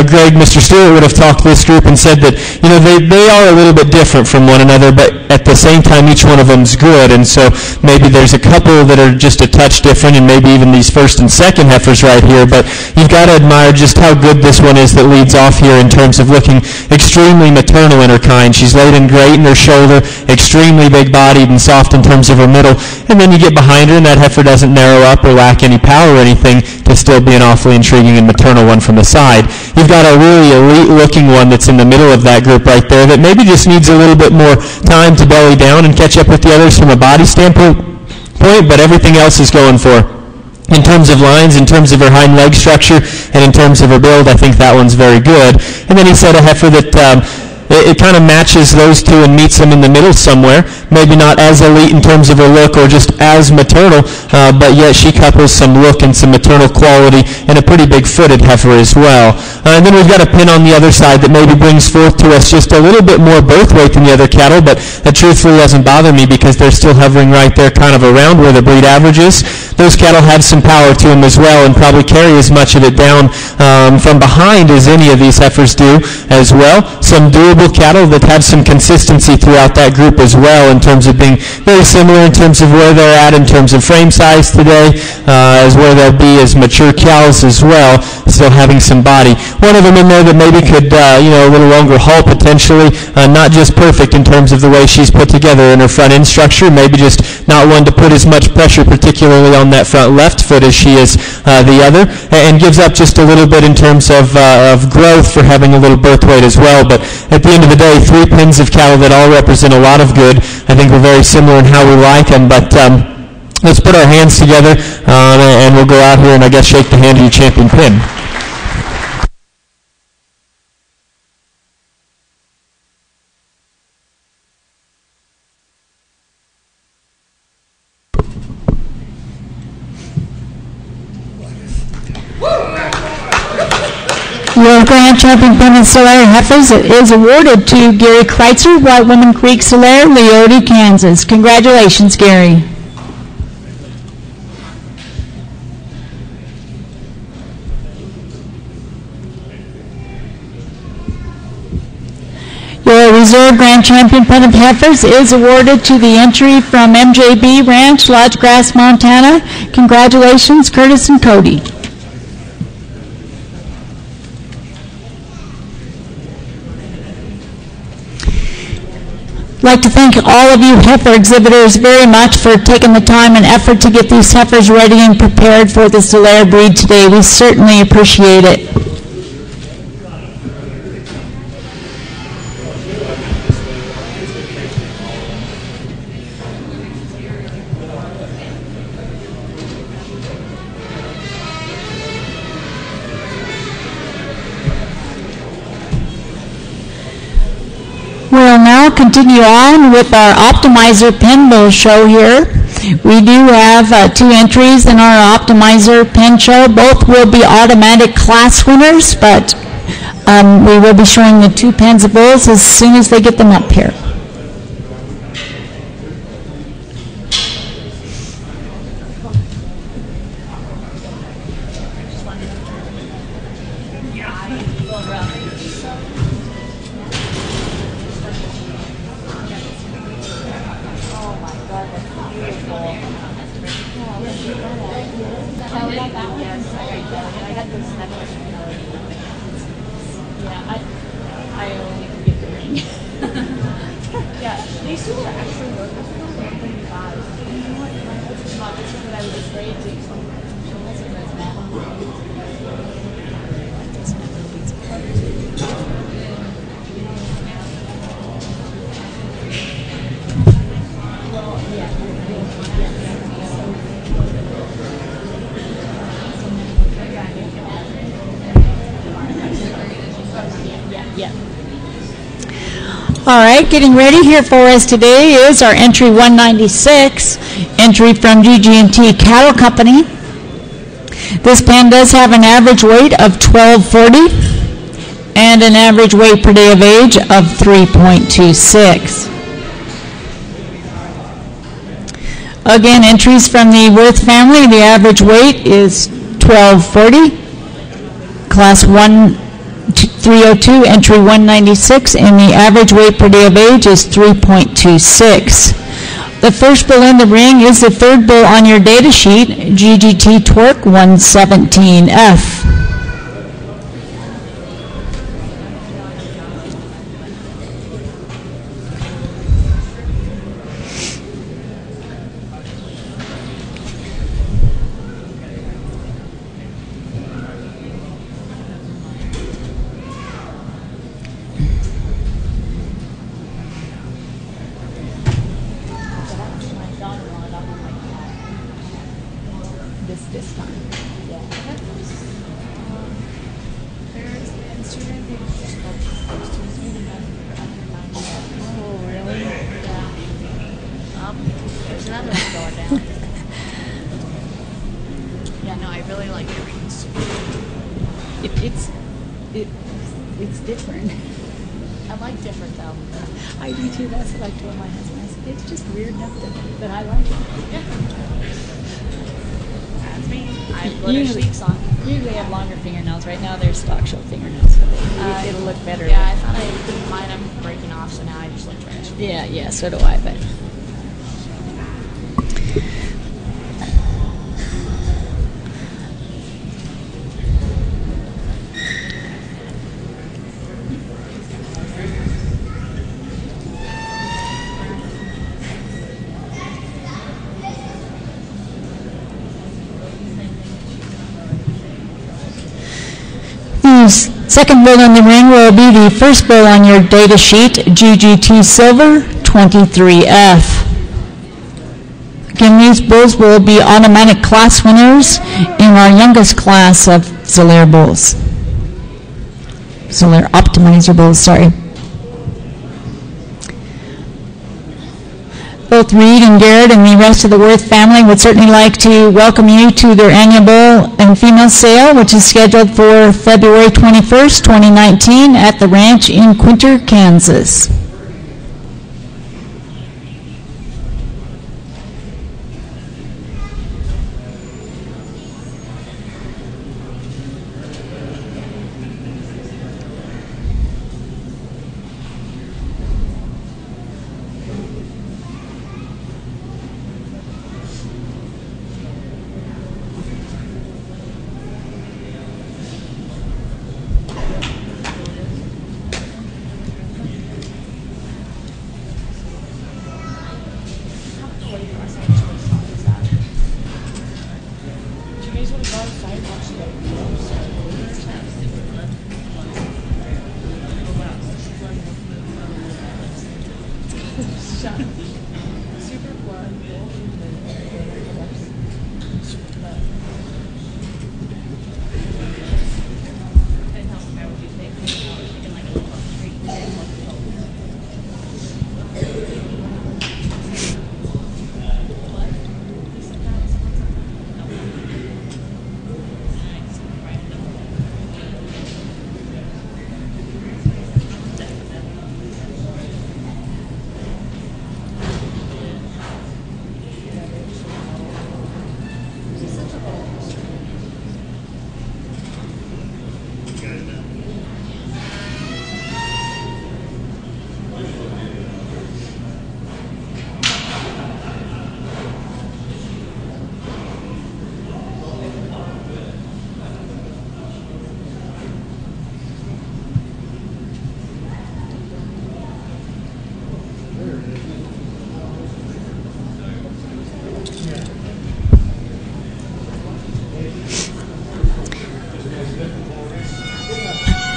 Greg, Mr. Stewart would have talked to this group and said that, you know, they are a little bit different from one another, but at the same time each one of them's good, and so maybe there's a couple that are just a touch different, and maybe even these first and second heifers right here, but you've got to admire just how good this one is that leads off here in terms of looking extremely maternal in her kind. She's laid in great in her shoulder, extremely big-bodied and soft in terms of her middle, and then you get behind her and that heifer doesn't narrow up or lack any power or anything to still be an awfully intriguing and maternal one from the side. You've got a really elite-looking one that's in the middle of that group right there that maybe just needs a little bit more time to belly down and catch up with the others from a body standpoint, but everything else is going for her. In terms of lines, in terms of her hind leg structure, and in terms of her build, I think that one's very good. And then he said a heifer that it kind of matches those 2 and meets them in the middle somewhere. Maybe not as elite in terms of her look or just as maternal, but yet she couples some look and some maternal quality and a pretty big-footed heifer as well. And then we've got a pin on the other side that maybe brings forth to us just a little bit more birth weight than the other cattle, but that truthfully doesn't bother me because they're still hovering right there kind of around where the breed average is. Those cattle have some power to them as well and probably carry as much of it down from behind as any of these heifers do as well. Some doable cattle that have some consistency throughout that group as well in terms of being very similar in terms of where they're at in terms of frame size today, as where they'll be as mature cows as well, still having some body. One of them in there that maybe could, a little longer haul potentially, not just perfect in terms of the way she's put together in her front end structure, maybe just not one to put as much pressure particularly on that front left foot as she is the other, and gives up just a little bit in terms of growth for having a little birth weight as well. But at the end of the day, 3 pins of cattle that all represent a lot of good. I think we're very similar in how we like them, but let's put our hands together and we'll go out here and I guess shake the hand of your champion pin. Your grand champion pin in Solare heifers is awarded to Gary Kreitzer, White Woman Creek Solare, Leote, Kansas. Congratulations, Gary. Your reserve grand champion pin of heifers is awarded to the entry from MJB Ranch, Lodge Grass, Montana. Congratulations, Curtis and Cody. I'd like to thank all of you heifer exhibitors very much for taking the time and effort to get these heifers ready and prepared for the Solare breed today. We certainly appreciate it. We'll now continue on with our optimizer pin bull show here. We do have 2 entries in our optimizer pin show. Both will be automatic class winners, but we will be showing the 2 pins of bulls as soon as they get them up here. These two are actually worth $135. You know what? My husband's not this one that I was afraid to. All right, getting ready here for us today is our entry 196, entry from GG&T Cattle Company. This pen does have an average weight of 1240 and an average weight per day of age of 3.26. Again, entries from the Worth family, the average weight is 1240, class 302, entry 196, and the average weight per day of age is 3.26. The first bull in the ring is the third bull on your data sheet, GGT Torque 117F. This time. Yeah. There's the instrument. Oh, really? Yeah. There's another one going down. Yeah, no, I really like earrings. It's different. I like different though. I do too. That's what I told my husband. I said, it's just weird enough that I like it. Yeah. That's me. I put a cheeks on. Usually I have longer fingernails. Right now they're stock show fingernails, so it'll look better. Yeah, I thought I didn't mind them breaking off, so now I just look trash. Yeah, so do I, but. The second bull in the ring will be the first bull on your data sheet, GGT Silver 23F. Again, these bulls will be automatic class winners in our youngest class of Zolaire bulls. Zolaire optimizer bulls, sorry. Both Reed and Garrett and the rest of the Worth family would certainly like to welcome you to their annual bull and female sale, which is scheduled for February 21st, 2019 at the ranch in Quinter, Kansas.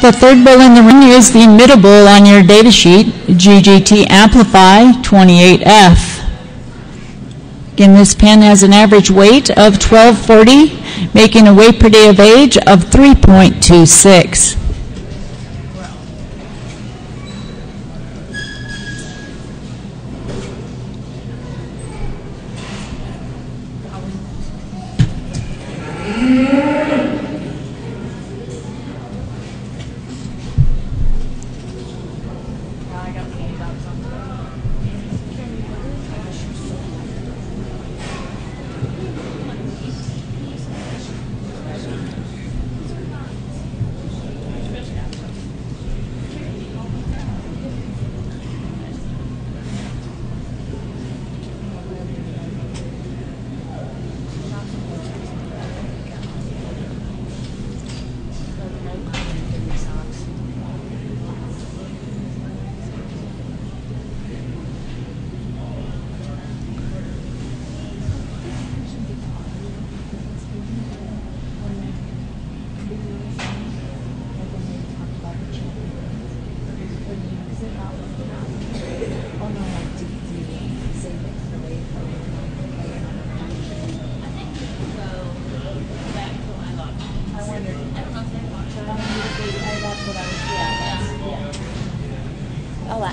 The third bowl in the ring is the middle bowl on your data sheet, GGT Amplify 28F. Again, this pen has an average weight of 1240, making a weight per day of age of 3.26.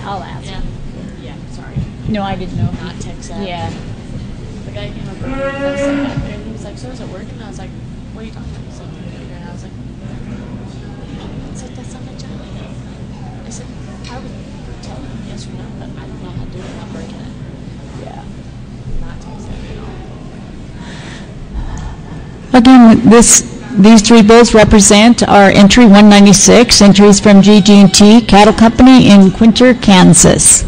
I'll ask. Yeah, sorry. No, I didn't know. Not text that. Yeah. The guy came up and I was sitting back there and he was like, so is it working? I was like, what are you talking about? He's like, computer. And I was like, that's not my job. I said, I would tell him yes or no, but I don't know how to do it without breaking it. Yeah. Not text that at all. Again, these three bulls represent our entry 196, entries from GG&T Cattle Company in Quinter, Kansas.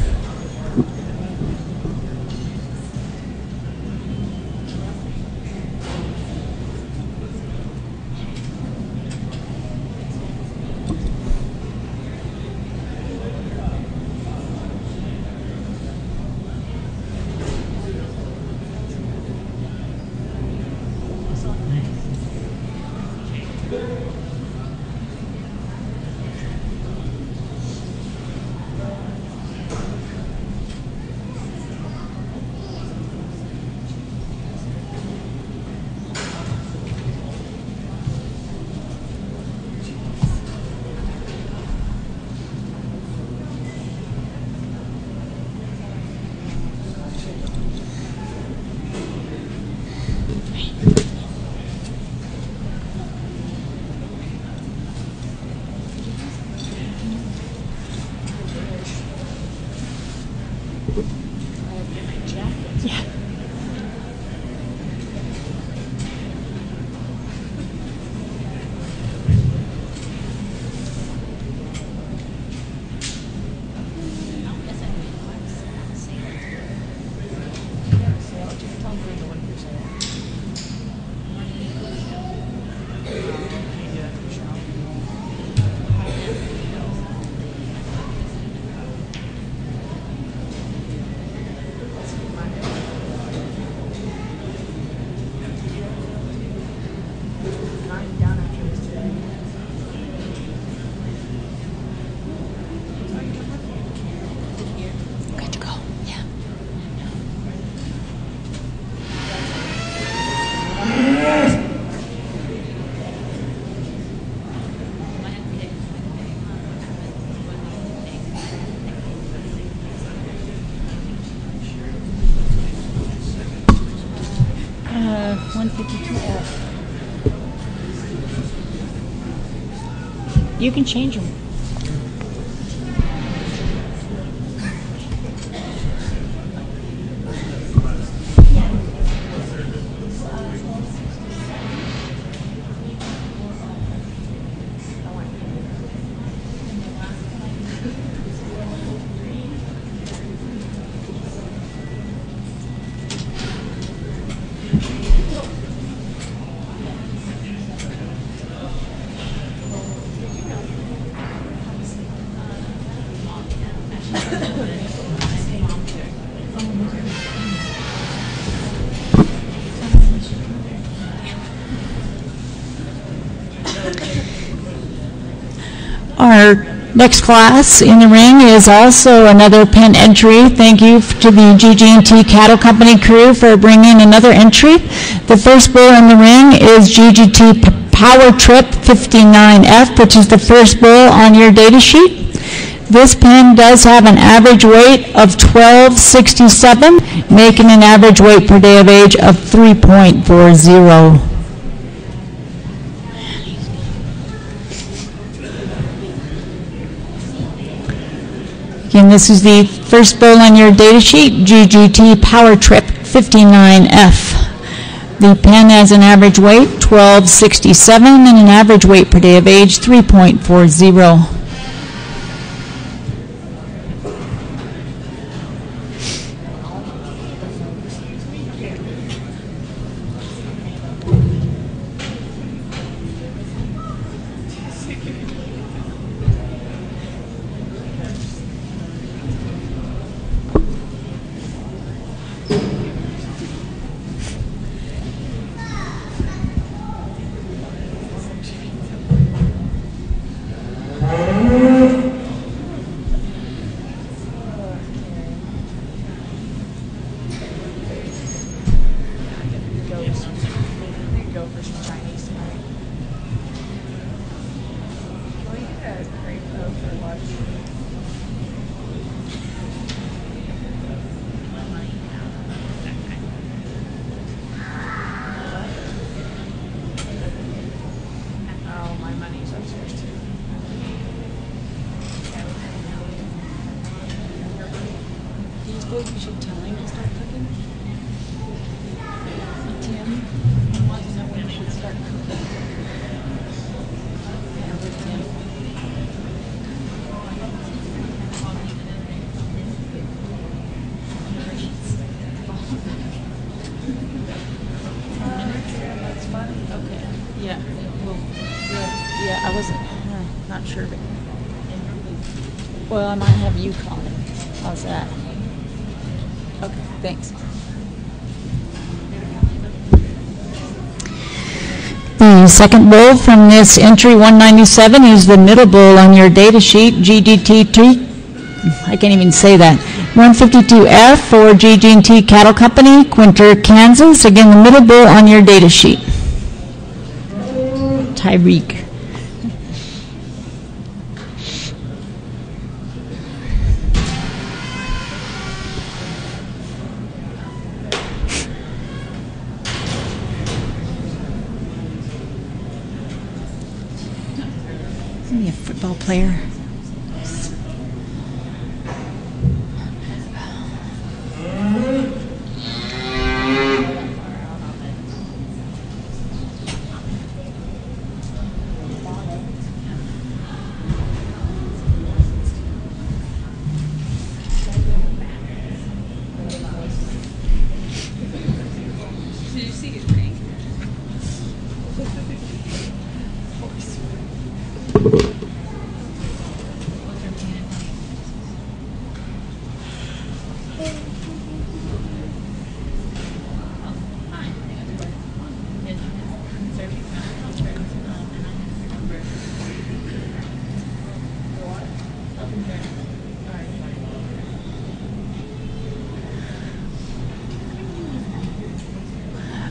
You can change them. Our next class in the ring is also another pen entry. Thank you to the GG&T Cattle Company crew for bringing another entry. The first bull in the ring is GGT Power Trip 59F, which is the first bull on your data sheet. This pen does have an average weight of 1267, making an average weight per day of age of 3.40. Again, this is the first bull on your data sheet, GGT Power Trip 59F. The pen has an average weight 1267 and an average weight per day of age 3.40. You should tell him to start cooking. Tim wants to know when you should start cooking. Yeah, with Tim. That's funny. Okay. Yeah. Well, yeah, I wasn't not sure, but well, I might have you call him. How's that? Okay, thanks. The second bull from this entry 197 is the middle bull on your data sheet, GGT2, I can't even say that, 152F for GG&T Cattle Company, Quinter, Kansas. Again, the middle bull on your data sheet. Tyreek. Isn't he a football player? Did you see his ring?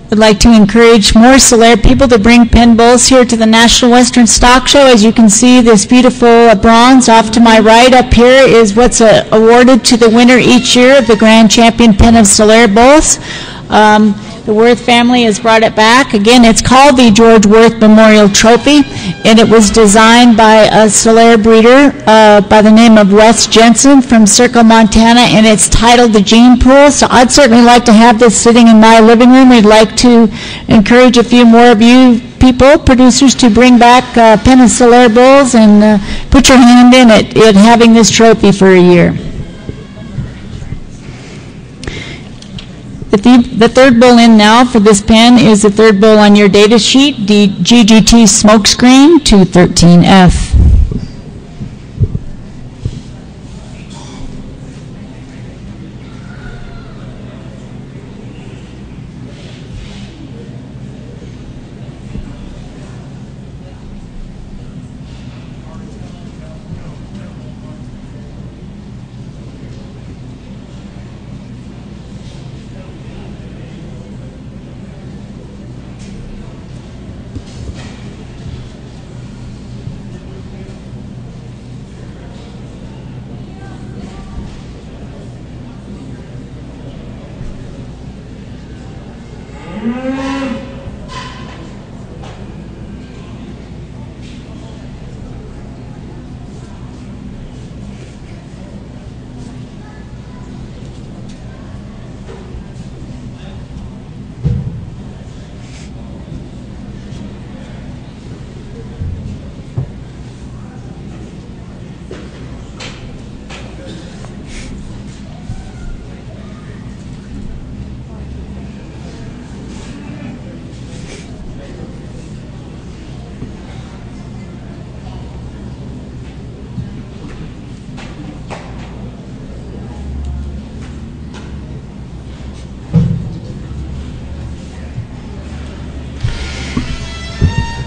Would like to encourage more celeb people to bring pen bowls here to the National Western Stock Show. As you can see, this beautiful bronze off to my right up here is what's awarded to the winner each year of the Grand Champion Pen of Solaire Bowls. The Worth family has brought it back. Again, it's called the George Worth Memorial Trophy, and it was designed by a Solaire breeder by the name of Wes Jensen from Circle, Montana, and it's titled the Gene Pool. So I'd certainly like to have this sitting in my living room. We'd like to encourage a few more of you people, producers, to bring back Pen of Solaire Bowls and put your hand in it in having this trophy for a year. The third bull in now for this pen is the third bull on your data sheet, the GGT Smokescreen 213F.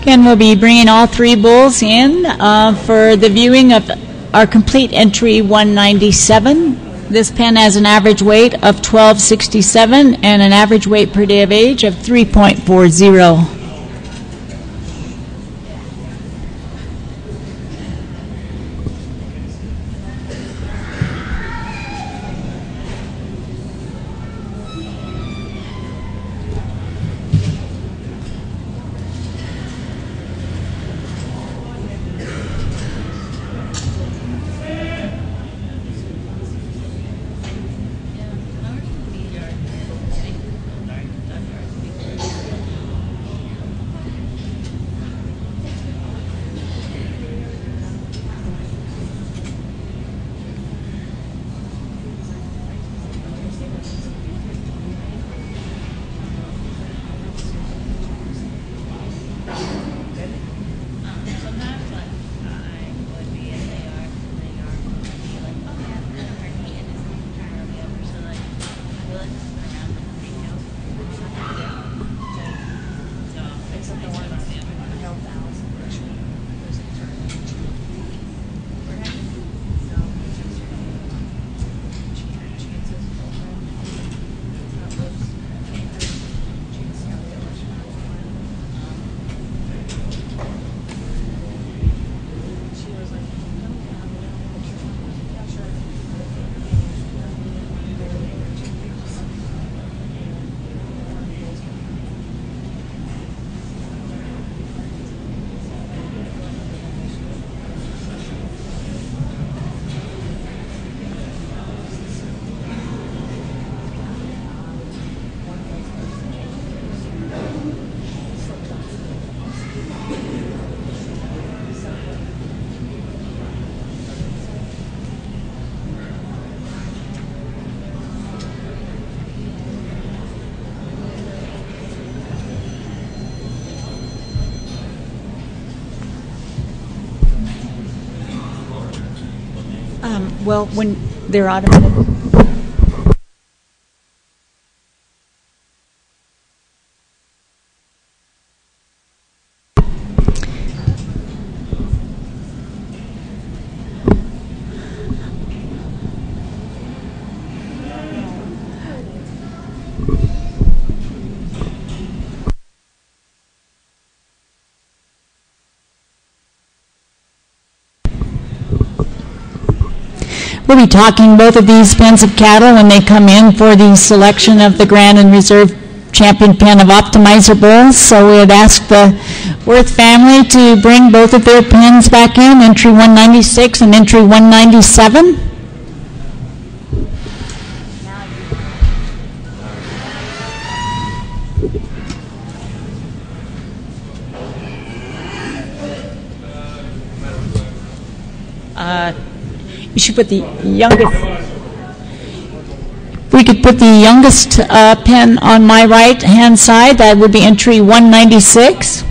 Again, we'll be bringing all three bulls in for the viewing of our complete entry 197. This pen has an average weight of 1267 and an average weight per day of age of 3.40. Well, when they're automatic. We'll be talking both of these pens of cattle when they come in for the selection of the Grand and Reserve Champion pen of Optimizer bulls. So we would ask the Worth family to bring both of their pens back in, entry 196 and entry 197. You should put the youngest. We could put the youngest pen on my right hand side. That would be entry 196.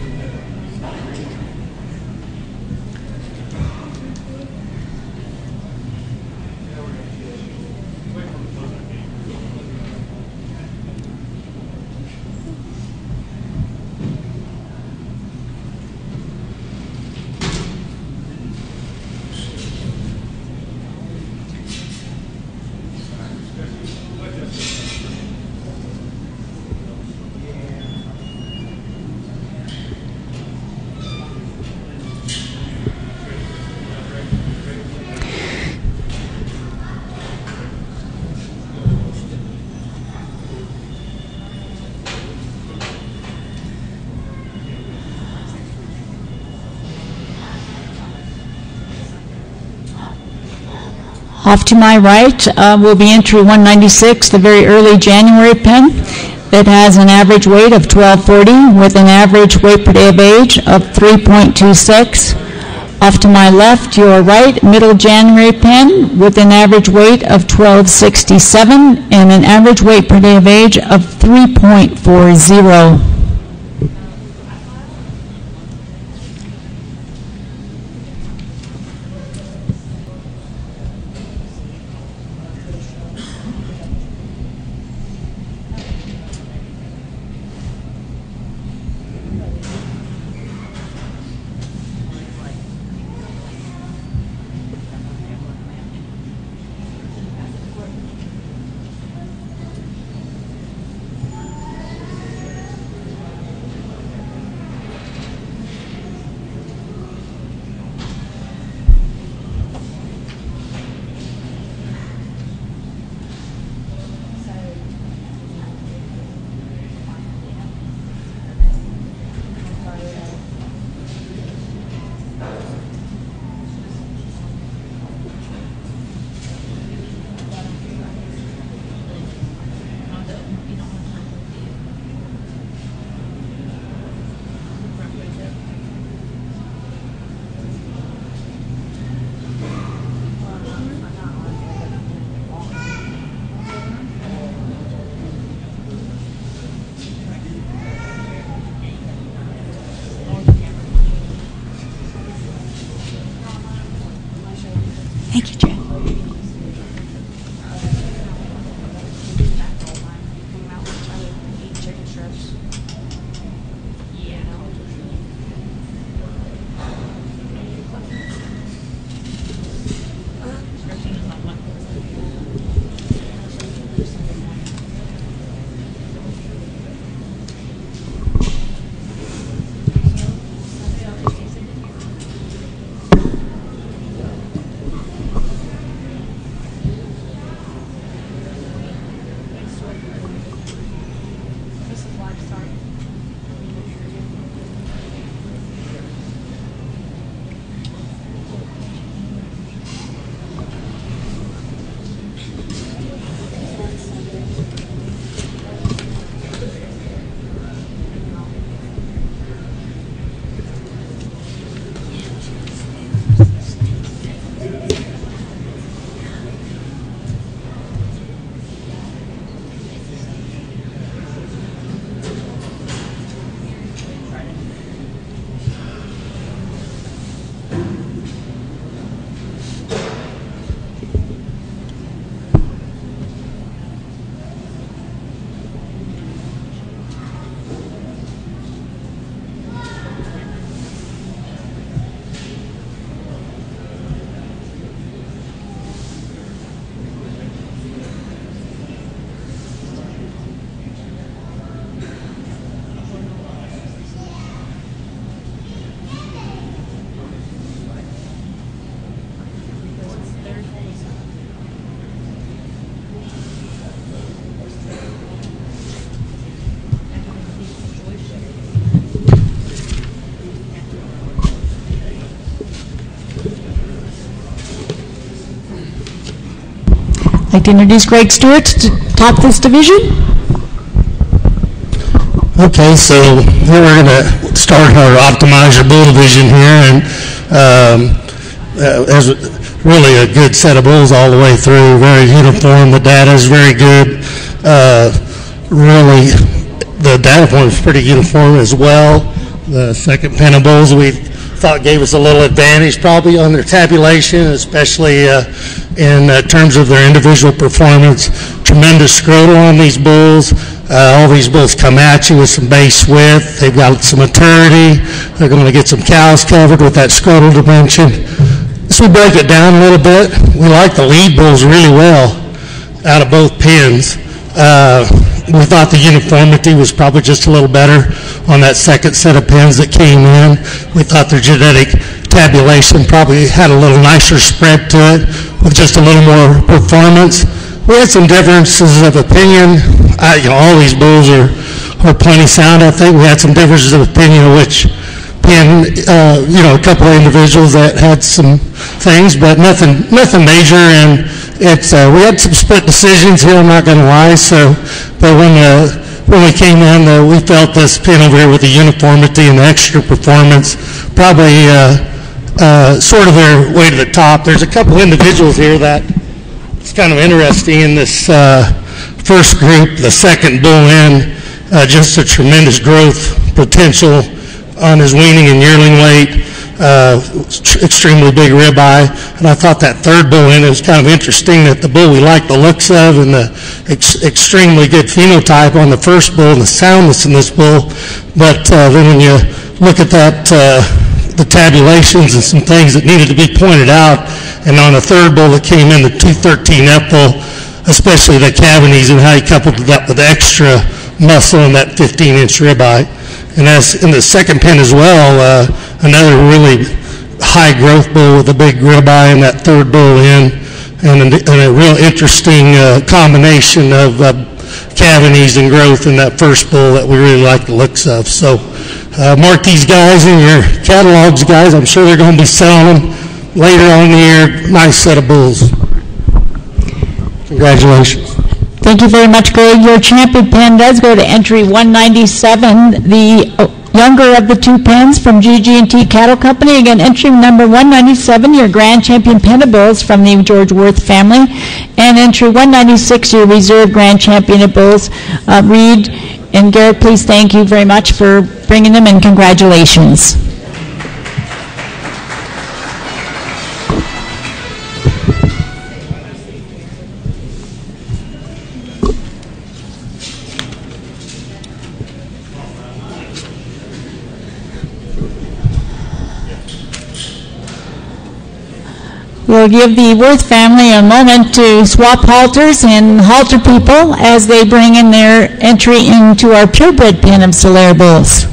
Off to my right will be entry 196, the very early January pen that has an average weight of 1240 with an average weight per day of age of 3.26. Off to my left, your right, middle January pen with an average weight of 1267 and an average weight per day of age of 3.40. Thank you, Jen. I'd like to introduce Greg Stewart to top this division. Okay, so here we're going to start our Optimizer Bull division here, and there's really a good set of bulls all the way through, very uniform. The data is very good. Really, the data point is pretty uniform as well. The second pen of bulls we thought gave us a little advantage probably on their tabulation, especially in terms of their individual performance. Tremendous scrotal on these bulls. All these bulls come at you with some base width. They've got some maturity. They're going to get some cows covered with that scrotal dimension. So we break it down a little bit. We like the lead bulls really well out of both pens. We thought the uniformity was probably just a little better on that second set of pens that came in. We thought their genetic tabulation probably had a little nicer spread to it with just a little more performance. We had some differences of opinion. All these bulls are plenty sound, I think. We had some differences of opinion of which pen, a couple of individuals that had some things, but nothing major. And we had some split decisions here, I'm not going to lie. But when we came in, we felt this pen over here with the uniformity and the extra performance probably sort of their way to the top. There's a couple individuals here that it's kind of interesting in this first group. The second bull in, just a tremendous growth potential on his weaning and yearling weight, extremely big ribeye. And I thought that third bull in, it was kind of interesting that the bull we liked the looks of and the extremely good phenotype on the first bull and the soundness in this bull. But then when you look at that, the tabulations and some things that needed to be pointed out, and on the third bull that came in, the 213F bull, especially the cavities and how he coupled that with extra muscle in that 15-inch ribeye. And as in the second pen as well, another really high growth bull with a big ribeye in that third bull in, and a real interesting combination of cavities and growth in that first bull that we really like the looks of. So mark these guys in your catalogs, guys. I'm sure they're going to be selling them later on in the year. Nice set of bulls. Congratulations. Thank you very much, Greg. Your champion pen does go to entry 197, the younger of the two pens from GG&T Cattle Company. Again, entry number 197, your grand champion pen of bulls from the George Worth family. And entry 196, your reserve grand champion of bulls. Reed and Garrett, please thank you very much for bringing them, and congratulations. We'll give the Worth family a moment to swap halters and halter people as they bring in their entry into our purebred pen of Solaire bulls.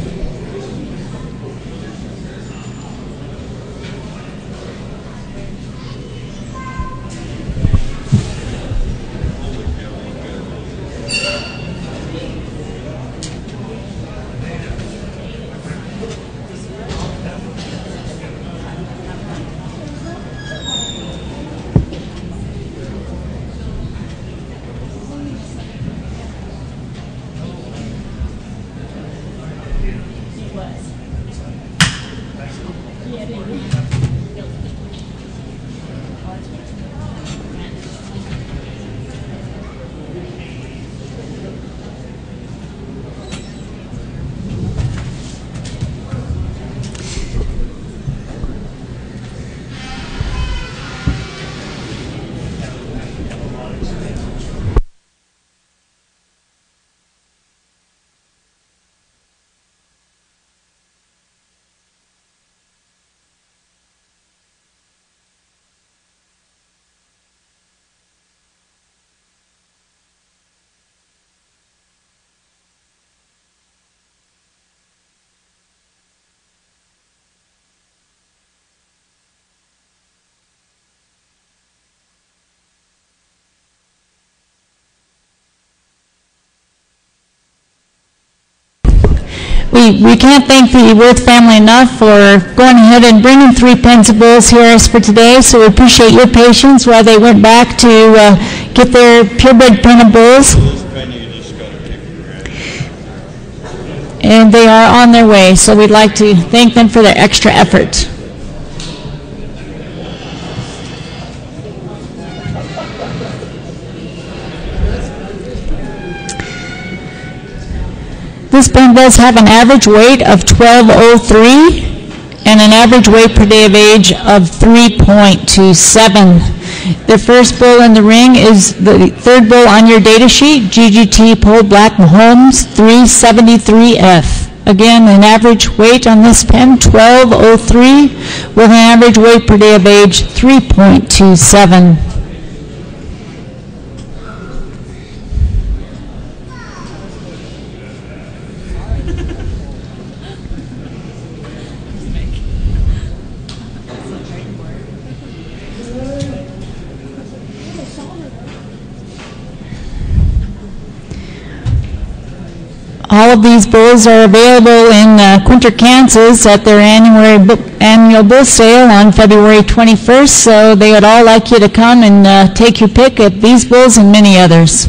We can't thank the Worth family enough for going ahead and bringing 3 pens of bulls here for today, so we appreciate your patience while they went back to get their purebred pen of bulls. And they are on their way, so we'd like to thank them for their extra effort. This pen does have an average weight of 1203 and an average weight per day of age of 3.27. The first bull in the ring is the third bull on your data sheet, GGT Pole Black Mahomes 373F. Again, an average weight on this pen, 1203, with an average weight per day of age 3.27. All of these bulls are available in Quinter, Kansas at their annual bull sale on February 21st, so they would all like you to come and take your pick of these bulls and many others.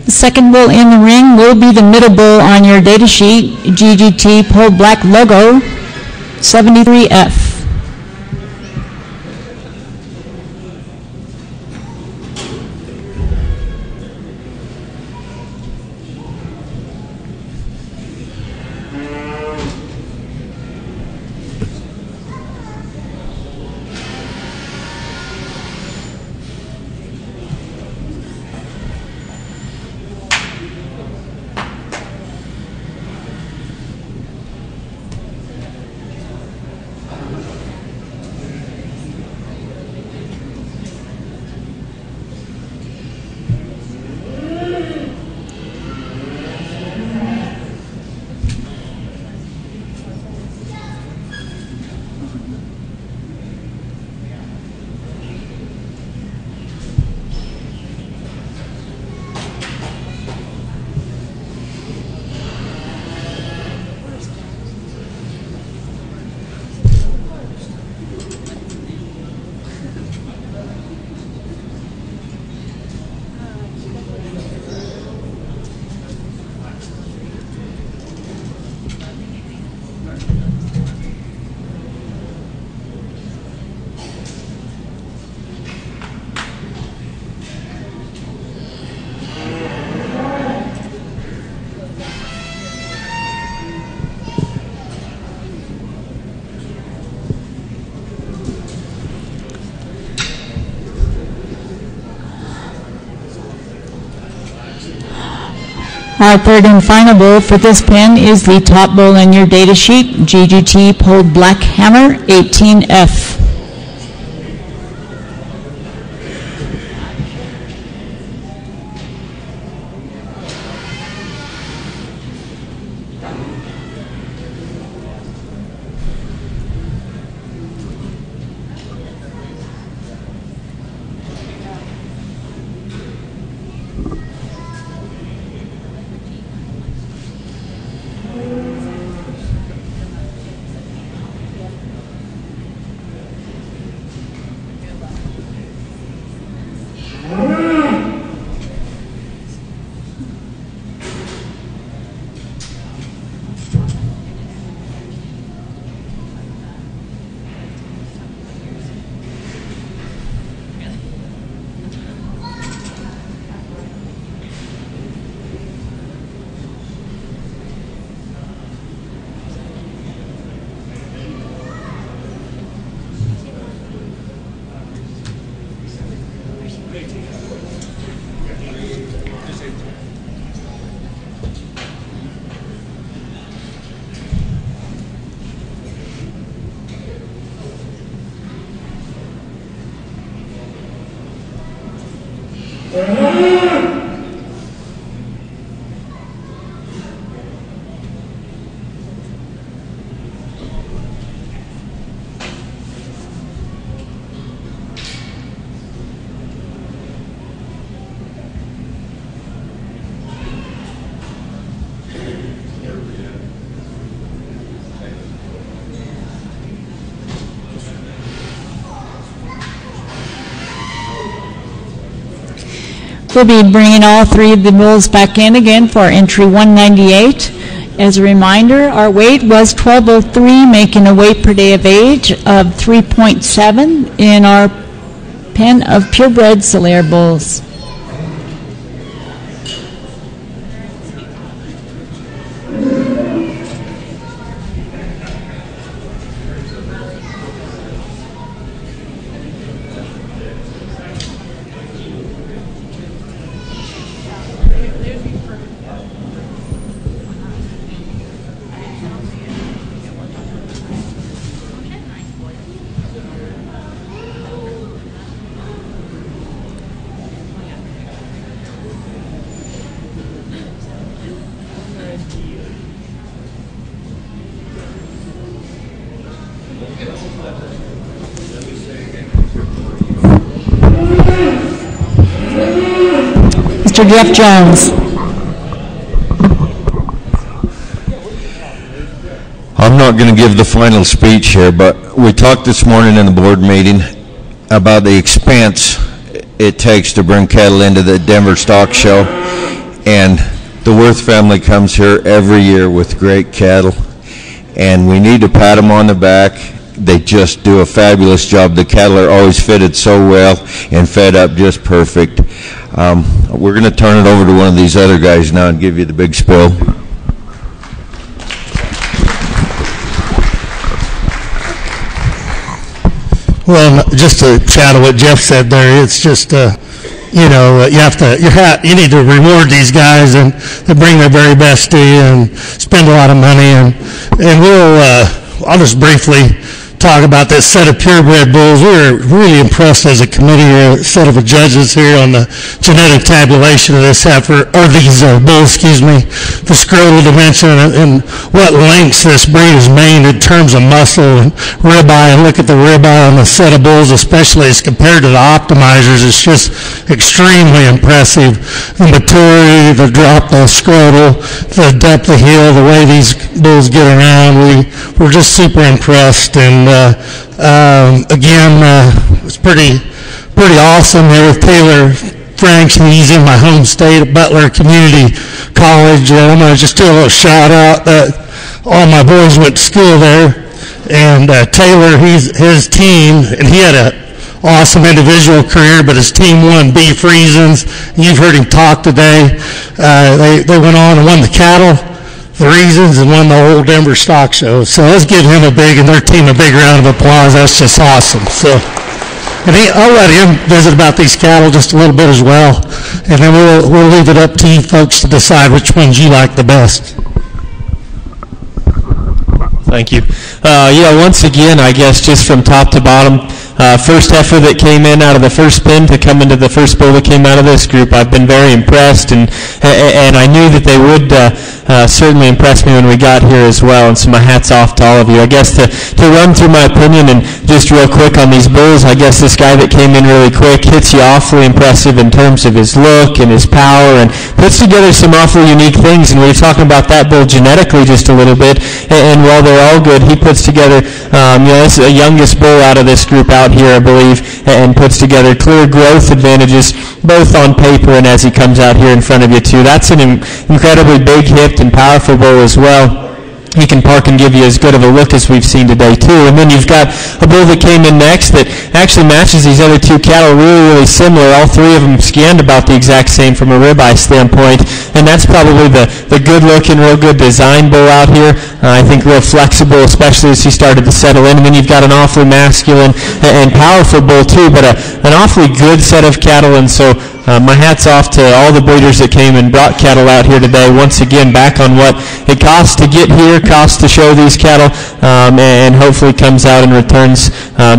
The second bull in the ring will be the middle bull on your data sheet, GGT Pole Black Logo 73F. Our third and final bull for this pen is the top bull in your data sheet, GGT Pulled Black Hammer 18F. We'll be bringing all three of the bulls back in again for entry 198. As a reminder, our weight was 1203, making a weight per day of age of 3.7 in our pen of purebred Solaire bulls. Mr. Jeff Jones. I'm not going to give the final speech here, but we talked this morning in the board meeting about the expense it takes to bring cattle into the Denver Stock Show, and the Worth family comes here every year with great cattle, and we need to pat them on the back. They just do a fabulous job. The cattle are always fitted so well and fed up just perfect. We're going to turn it over to one of these other guys now and give you the big spill. Well, just to chat on what Jeff said there, it's just, you need to reward these guys, and they bring their very best to you and spend a lot of money, and I'll just briefly talk about this set of purebred bulls. We were really impressed as a committee, a set of judges here on the genetic tabulation of this heifer, or these bulls, the scrotal dimension and what lengths this breed is made in terms of muscle and ribeye. And look at the ribeye on the set of bulls, especially as compared to the optimizers. It's just extremely impressive. The maturity, the drop, the scrotal, the depth of heel, the way these bulls get around. We're just super impressed, and it's pretty awesome here with Taylor Franks. He's in my home state at Butler Community College. I'm going to just do a little shout out that all my boys went to school there, and Taylor, his team, and he had an awesome individual career, but his team won beef reasons. You've heard him talk today. They went on and won the cattle, the reasons, and won the whole Denver Stock Show. So let's give him and their team a big round of applause. That's just awesome. So, and I'll let him visit about these cattle just a little bit as well. and then we'll leave it up to you folks to decide which ones you like the best. Thank you. Yeah, once again, I guess just from top to bottom, first heifer that came in out of the first pen to come into the first bull that came out of this group, I've been very impressed, and I knew that they would certainly impress me when we got here as well, and so my hat's off to all of you. I guess to run through my opinion and just real quick on these bulls, I guess this guy that came in really quick hits you awfully impressive in terms of his look and his power, and puts together some awfully unique things, and we were talking about that bull genetically just a little bit, and while they're all good, he puts together, this is the youngest bull out of this group out here, I believe, and puts together clear growth advantages, both on paper and as he comes out here in front of you too. That's an incredibly big-hipped and powerful bull as well. He can park and give you as good of a look as we've seen today too. And then you've got a bull that came in next that actually matches these other two cattle really, really similar. All three of them scanned about the exact same from a ribeye standpoint, and that's probably the good-looking, real good design bull out here. I think real flexible, especially as he started to settle in. And then you've got an awfully masculine and powerful bull too, but an awfully good set of cattle. And so my hat's off to all the breeders that came and brought cattle out here today. Once again, back on what it costs to get here, costs to show these cattle, and hopefully comes out and returns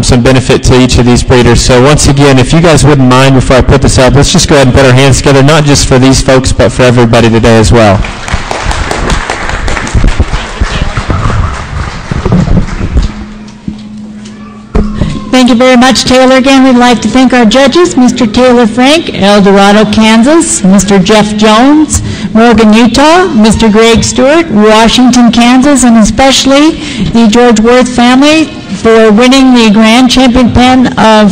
some benefit to each of these breeders. So once again, if you guys wouldn't mind, before I put this up, let's just go ahead and put our hands together, not just for these folks, but for everybody today as well. Thank you very much, Taylor. Again, we'd like to thank our judges, Mr. Taylor Frank, El Dorado, Kansas, Mr. Jeff Jones, Morgan, Utah, Mr. Greg Stewart, Washington, Kansas, and especially the George Worth family for winning the Grand Champion Pen of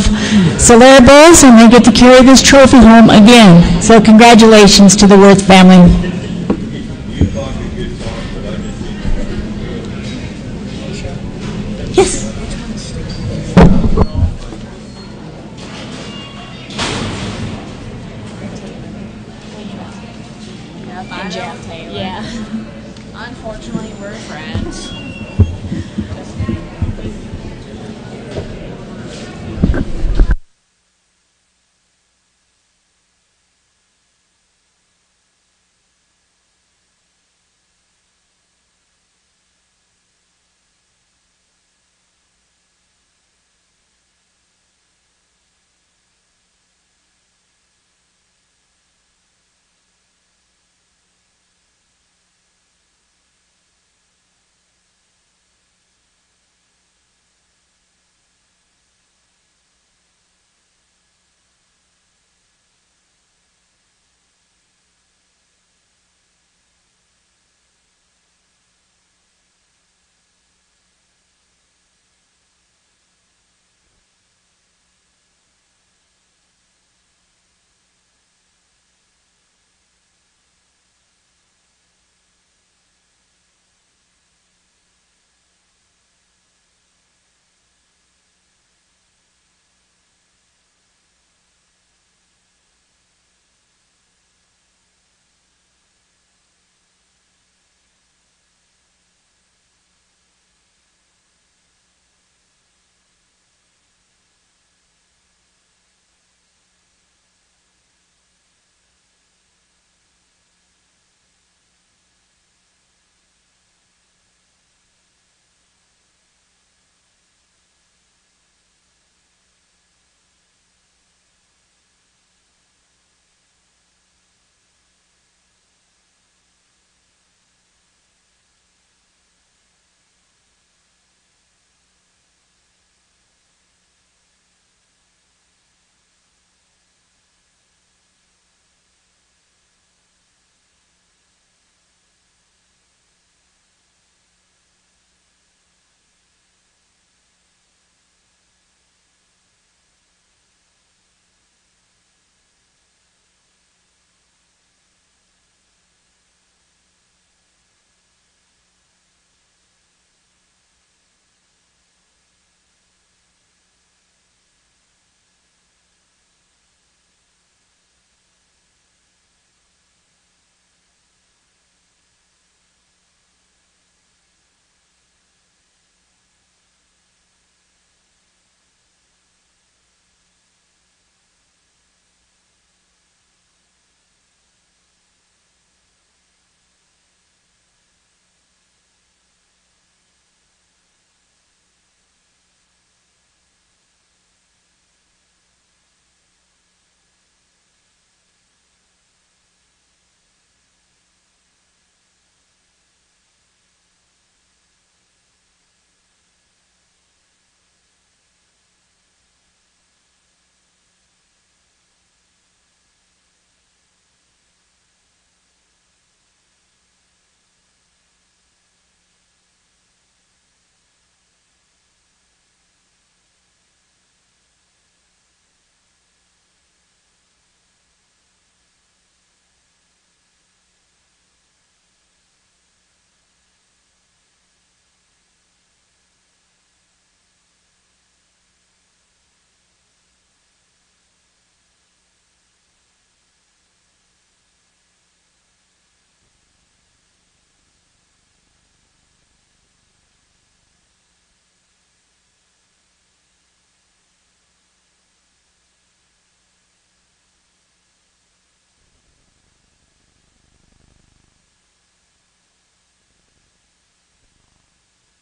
Solera Bulls, and they get to carry this trophy home again. So congratulations to the Worth family. Yes. Yeah. Unfortunately, we're friends.